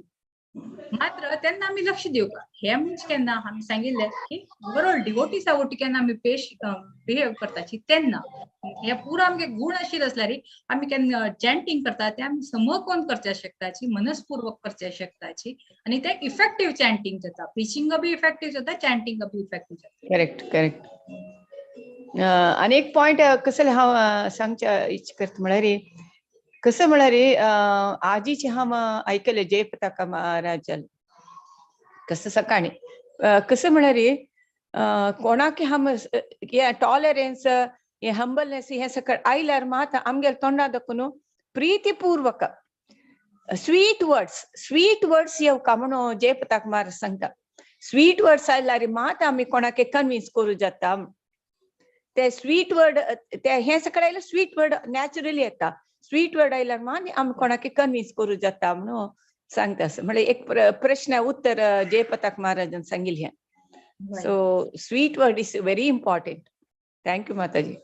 मात्र त्यांना आम्ही लक्ष देऊ का हे म्हणजे केन्ना आम्ही सांगितलं की ओव्हरऑल डिवोटीसा वटी केन्ना आम्ही बिहेव करताची तेन्ना हे पुरो आमगे गुण आशिल्ले असल्यार आम्ही केन्ना चॅन्टिंग करता ते आम्ही समकोन करचे शकताची मनस्पूर्वक करचे शकताची आणि ते इफेक्टिव्ह चॅन्टिंग जाता प्रिचिंग बी इफेक्टिव्ह जाता चॅन्टिंग बी इफेक्टिव्ह जाता करेक्ट करेक्ट आणि एक पॉइंट कसं हांव सांगच्या इच्छ करता म्हळ्यार कसं म्हळ्यार आजीचे हांव आयकले जयप्रताका महाराजान कसं सकाळी कसं म्हळ्यार कोणाक हांव टॉलरन्स हे हंबलनेस हे सकळ आयल्यार मात आमगेर तोंडा दाखून प्रीतीपूर्वक स्वीट वर्ड्स येवका म्हणून जयप्रताक महाराज सांगता स्वीट वर्ड्स आयल्यार मात आमी कोणाक कन्विन्स करूं जाता ते स्वीट वर्ड ते हे सकळ आयल्यार स्वीट वर्ड नॅचरली येता स्वीट वर्ड आयल्यार मात आमी कोणाक कन्विन्स करूं जाता म्हणून सांगता असं म्हणजे एक प्रश्न उत्तर जयप्रताक महाराजान सांगिल्लें so sweet word is very important thank you Mataji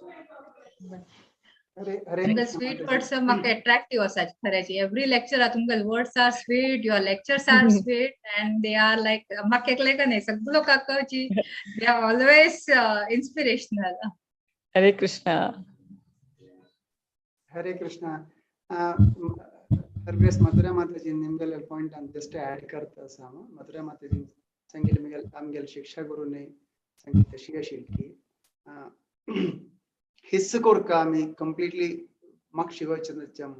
तुमचे स्वीट वर्ड्स म्हाका अट्रॅक्टिव्ह आसा खऱ्याची एवरी लेक्चर तुमचे words are sweet your lectures are sweet and they are like म्हाका एकले का न्ही सगळो काकाची they are always inspirational Hare Krishna Hare Krishna सर्वेस मधुरा माताजी निमगल पॉइंट आन जस्ट ऐड करता साम मधुरा माताजी संगीत मिगल आमगेल शिक्षा गुरु ने संगीत तशी आशिल की हिस्स कोरका आमी कंप्लीटली म्हाक शिकवचें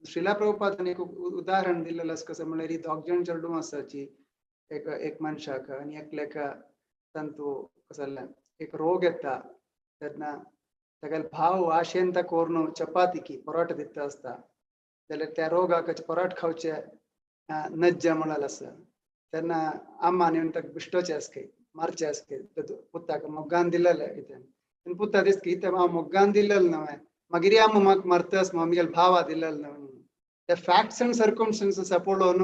श्रीला प्रभुपादान एक उदाहरण दिल्लें कसं म्हळ्यार दोग जाण चेडूं आसाची एक मनशाक आनी एकल्याका तांतू कसो जालें एक रोग येता तेन्ना तेगेलो भाव आशेन ताका व्हरून चपाती की परोठ दिता आसता जाल्यार त्या रोगाक परोठ खावचे नज्ज म्हणाल आसा तेन्ना अम्मान येवन ताका बिश्टोचे आसके मारचे आसके पुताक मोग्गान दिलेले कितें पुता दिसता की इथे हांव मोग्गान दिलेलें न्हय मागीर आम म्हाका मारतास म्हगेलो भावा दिलेलें न्हय ते फॅक्ट्स अँड सर्कमस्टन्सीस पळोवन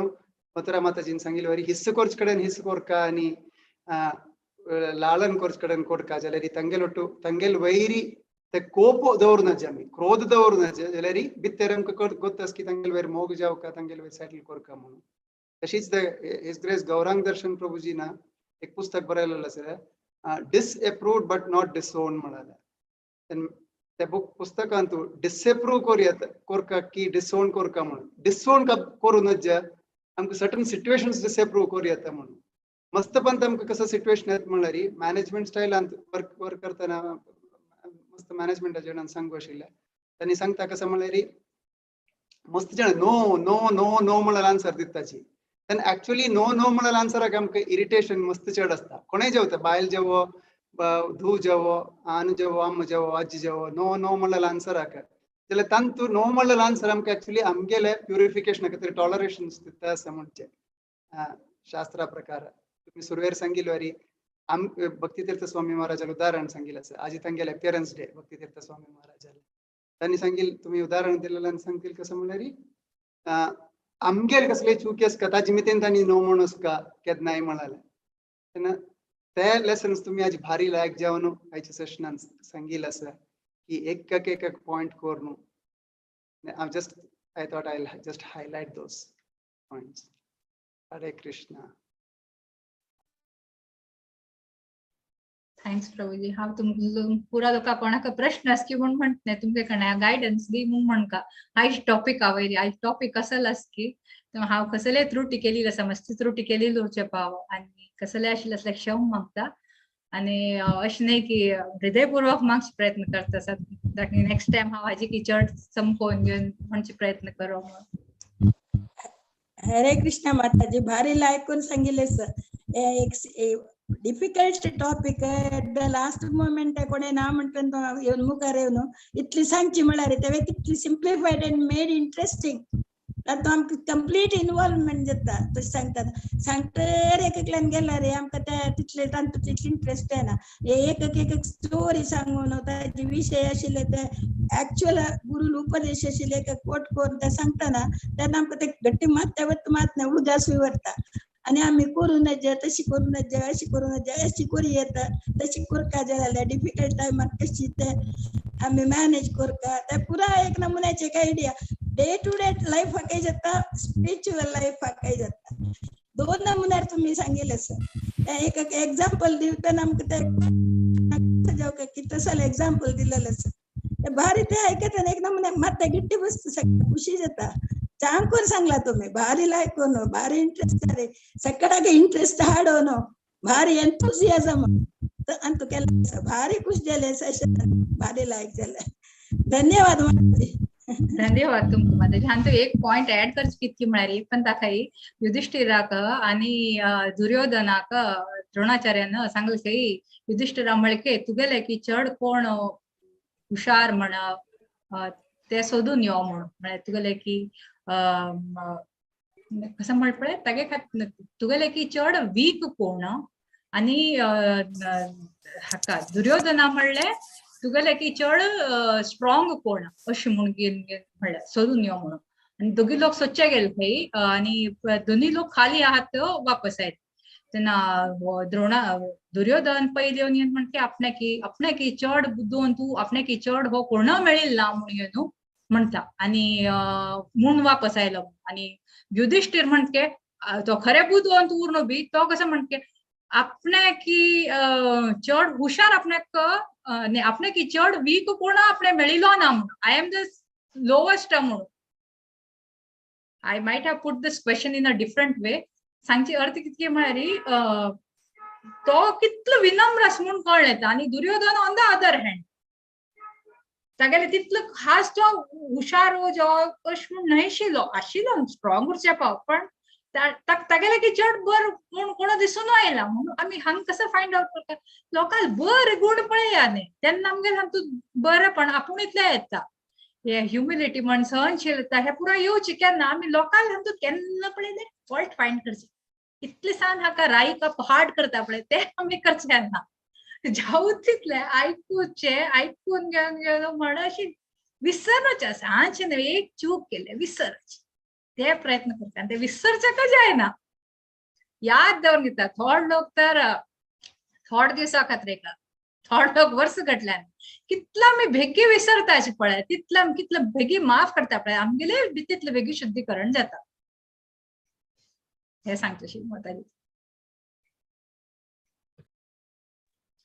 मथुरा माताजीन सांगिल्लें वरी हिस्स कोरचे कडेन हिस्स कोरका आनी लाळन कोरचे कडेन कोरका जाल्यार तंगेल वैरी ते कोप दवरनाचे आमी क्रोध दवरनाचे जाल्यार भितर आमकां गोत्तास की तंगेल वयर मोग जावका तंगेल वयर सेटल कोरका म्हणून तशीच हिज ग्रेस गौरांग दर्शन प्रभुजीना एक पुस्तक बरयलेलें आसा डिसएप्रूव्ड बट नॉट डिसओन म्हणाले त्या पुस्तकांत डिसएप्रूव कोरका की डिसओन कोरका म्हणून डिसओन करूं नज आमकां सर्टन सिच्युएशन्स डिसएप्रूव करूं येता म्हणून मस्तपंत आमकां कसं सिच्युएशन येता म्हळ्यार मॅनेजमेंट स्टायलांत वर्क करतना मस्त मॅनेजमेंटाच्या जाणांक सांगू आशिल्लें तांणी सांगता कसं म्हळ्यार मस्त जाण नो नो नो नो म्हणाल आन्सर दिताची तेन्ना एक्चुअली नो नो म्हणाल आन्सराक आमकां इरिटेशन मस्त चड आसता कोणेय जेवता बायल जेवो धू जेवो आन जेवो अम्म जेवो आजी जेवो नो नो म्हणाल आन्सराक जाल्यार तांतू नो म्हणाल आन्सर आमकां एक्चुअली आमगेले प्युरिफिकेशना खातीर टॉलरेशन्स दिता आसा म्हणचे शास्त्रा प्रकार तुम्ही सुरवेर सांगिल्ले वरी भक्तीतीर्थ स्वामी महाराजाला उदाहरण सांगिल्लें आसा आजी तांगेले पेरंट्स डे भक्तीतीर्थ स्वामी महाराजाले तांणी सांगिल्लें तुमी उदाहरण दिलेलें आनी सांगतील कसं म्हळ्यार आमगेर कसले चुकी आसता ताजे मितेन तांणी नो म्हणून आसका केन्नाय म्हणाले तेन्ना ते लेसन्स तुम्ही आज भारी लायक जावन आयच्या सेशनान सांगिल्लें आसा की एक पॉइंट करून I thought I'll just highlight those points. Hare Krishna. Thanks Prabhuji हांव पुरा लोकांक कोणाक प्रश्न आस की म्हूण म्हणटलें तुमचे कडेन गायडन्स दी म्हूण म्हणका आयज टॉपिका वयरी आयज टॉपिक कसलो आस की हांव कसले त्रुटी केली आसा मातशी त्रुटी केलेली उरचे पाव आनी कसले आशिल्ले असले क्षम मागता आनी अशें न्हय की हृदयपूर्वक मागचे प्रयत्न करता आसा नेक्स्ट टायम हांव हाजी की चड समकोवन घेवन म्हणचे प्रयत्न करो हरे कृष्णा माताजी भारी लायकून सांगिल्ले sir difficult topic at the last moment कोणे ना म्हणटा येवन मुखार येवन इतली सांगची म्हळ्यार ते कितली सिम्प्लिफायड अँड मेड इंटरेस्टिंग तातूंत आमकां कंप्लीट इन्वॉल्वमेंट जाता तशें सांगतात सांगतर एकल्यान गेल्यार आमकां त्या तितले तांतूंत तितली इंट्रस्ट येना एक स्टोरी सांगून ताजे विशय आशिल्ले ते एक्चुअल गुरू उपदेश आशिल्ले कोट करून ते सांगतना तेन्ना आमकां ते गट्टी मात उदासूय व्हरता आनी आमी करूं नज तशी करूं नज अशी करूं नज अशी करूं येता तशी करता जाल्यार डिफिकल्ट टायमार कशी ते आमी मॅनेज करता ते पुरा एक नमुन्याची एक idea day to day life हाकाय जाता स्पिरिच्युअल लायफ हाकाय जाता दोन नमुन्यार तुम्ही सांगितलं सर. एक एक्झाम्पल दिवताना आमक कितल एक्झाम्पल दिलेलं सर. ते भारी ते ऐकत एक नमुने ಮತ್ತೆ ಗಿಟ್ಟಿ बसतो सगळं खुशी जाता. चांगून सांगला तुम्ही भारी लायकोन भारी इंटरेस्ट आहे सगळ्यागे इंटरेस्ट हाडोनो भारी एंथुसियाझम अंतु केला भारी खुश झाले सेशन भारी लायक झालं. धन्यवाद माताजी. धन्यवाद तुमकां माताजी. हांव एक पॉइंट ऍड करची कितकी म्हळ्यार पण ताकाय युधिष्ठिराक आणि दुर्योधनाक द्रोणाचार्यान सांगले की युधिष्ठिरा म्हळे की तुगेले की चड कोण हुशार म्हण ते सोदून यो म्हणून म्हळ्यार तुगेले की कसं म्हण पळय तागे तुगेले की चड वीक कोण आणि हाका दुर्योधना म्हणले तुगेले की चड स्ट्रॉंग कोण अशें म्हणून म्हणले सोदून यो म्हणून. आणि दोघी लोक सोदचे गेले थंय आणि दोन्ही लोक खाली आहात ते वापस आहेत. तेन्ना दुर्योधन पयली येवन म्हणके आपणे की चड बुद्धून तू आपणे की चड हो कोण मेळिल्ला म्हणून न्हू म्हणता आणि म्हूण वापस आयलो. आणि युधिष्ठिर म्हणके तो खरे बुद्धून तू उरनो बी तो कसं म्हणके आपणे की चड हुशार आपणे की चड वीक कोण आपणे मेळिलो ना म्हणून. आय एम द लोवेस्ट म्हणून. I might have put this question in a different way. सांगची अर्थ कितके म्हळ्यार तो कितलो विनम्र आस म्हणून कळ्ळें येता. आणि Duryodhana on the other hand तागेले तितलो खास तो हुशार अश म्हूण न्हयशिलो आशिल्लो स्ट्रॉंग उरचे पाव पण तागेले की चड बर कोण दिसून आयला म्हणून आमी हांगा कसं फायंड आउट करता लोकांक बरे गूण पळया न्ही तेन्ना आमगेर हातूंत बरेपण आपूण इतलें येता. हे ह्युमिलिटी म्हण सहनशीलता हे पुरा येवची केन्ना आमी लोकांक हातूंत केन्ना पळयलें फॉल्ट फायंड करचे. इतले सान हाका राईक हार्ड करता पळय ते आमी करचे ना. जावूच तितले आयकूचे आयकून घेवन म्हण अशी विसरचे आसा हांचे न्हय एक चूक केले विसरचे ते प्रयत्न करता आणि ते विसरचे जायना याद दवरून घेता. थोड लोक तर थोड दिवसा खातीर थोड लोक वर्स घटल्यान कितला आमी बेगी विसरता अशें पळय तितले आमी कितले बेगी माफ करता पळय आमगेले तितले बेगी शुद्धीकरण जाता. हे सांगतशी माताजी.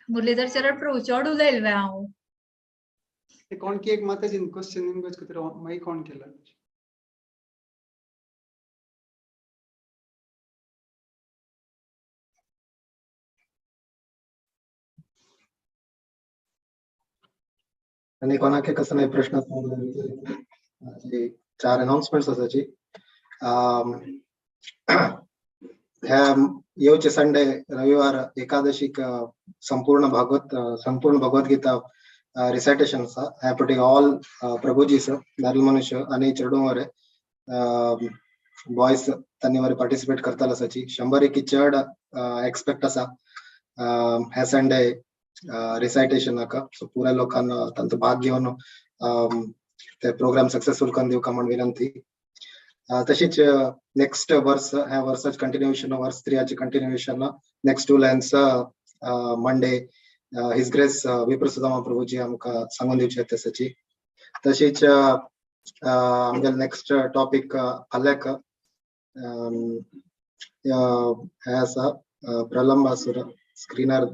मुरलीधर चरण प्रभू चड उलयले हांव. कोण की एक माताजीन क्वेश्चन निमगोच खातीर माईक ऑन केला. आणि कोणाके कसं नाही प्रश्न 4 अनाउन्समेंट्स आसाची. ह्या येवचे संडे रविवार एकादशीक संपूर्ण भगवद्गीता रिसायटेशन आसा. ह्या पटी ऑल प्रभुजीस नारळ मनुष्य आणि चेडूवरे बॉयज तांणी वरे पार्टिसिपेट करताल आसाची. 100 चड एक्सपेक्ट आसा ह्या संडे रिसायटेशनाक. सो पुऱ्या लोकांना तांचो भाग घेवन ते प्रोग्राम सक्सेसफुल करून दिवका म्हणून विनंती. तशीच नेक्स्ट वर्स ह्या वर्साचे continuation verse 3 continuation next 2 lines Monday his grace Viprasudama Prabhuji आमकां सांगून दिवचे तसाची. तशीच आमगे नेक्स्ट टॉपिक फाल्याक हे आसा प्रलंबासुर स्क्रीनर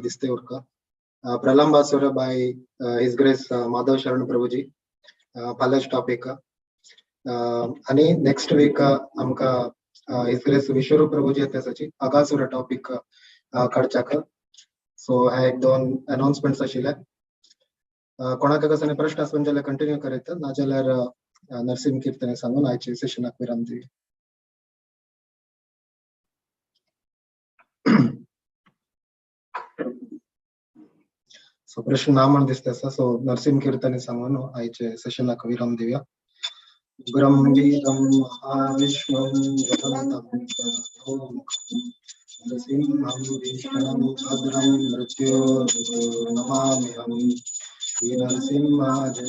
दिसते उरका Pralambasura by his grace Madhav Sharan Prabhuji फाल्याच टॉपिक. आणि नेक्स्ट वीक आमकां हिज ग्रेस विश्वरूप प्रभुजी येताची अगासुर टॉपिक काडच्याक. सो हे एक 2 अनाउन्समेंट्स आशिल्ले. कोणाक कसं प्रश्न आसून जाल्यार कंटिन्यू करता नाजाल्यार नरसिंह कीर्तने सांगून आयचे सेशनाक विराम दिवया. सो प्रश्न ना म्हण दिसता आसा. सो नरसिंह कीर्तने सांगून आयचे सेशनाक विराम दिवया. ब्रह्मवीरं महाविष्णुं जगन्नाथं नरसिंहं विष्णुं भद्रं मृत्योर्नमाम्यहम्. श्री नरसिंह जय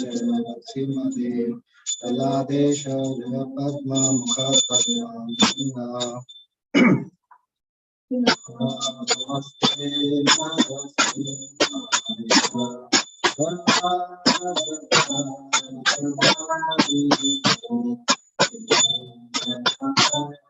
जय नरसिंहदेव. प्रह्लादेश जय पद्म मुख नमस्ते नमस्ते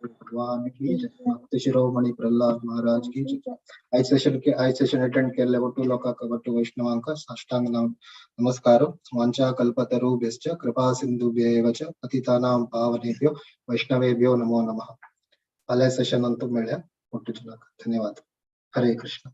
भगवान की जय। भक्त शिरोमणि प्रहलाद महाराज की जय। आई सेशन अटेंड केले वटु लोकाक वटु वैष्णवांक साष्टांग नमस्कार। वाञ्छा कल्पतरुभ्यश्च कृपा सिन्धुभ्येव च पतितानां पावनेभ्यो वैष्णवेभ्यो नमो नमः। आले सेशन अंतु मिळ्या. धन्यवाद. हरे कृष्ण.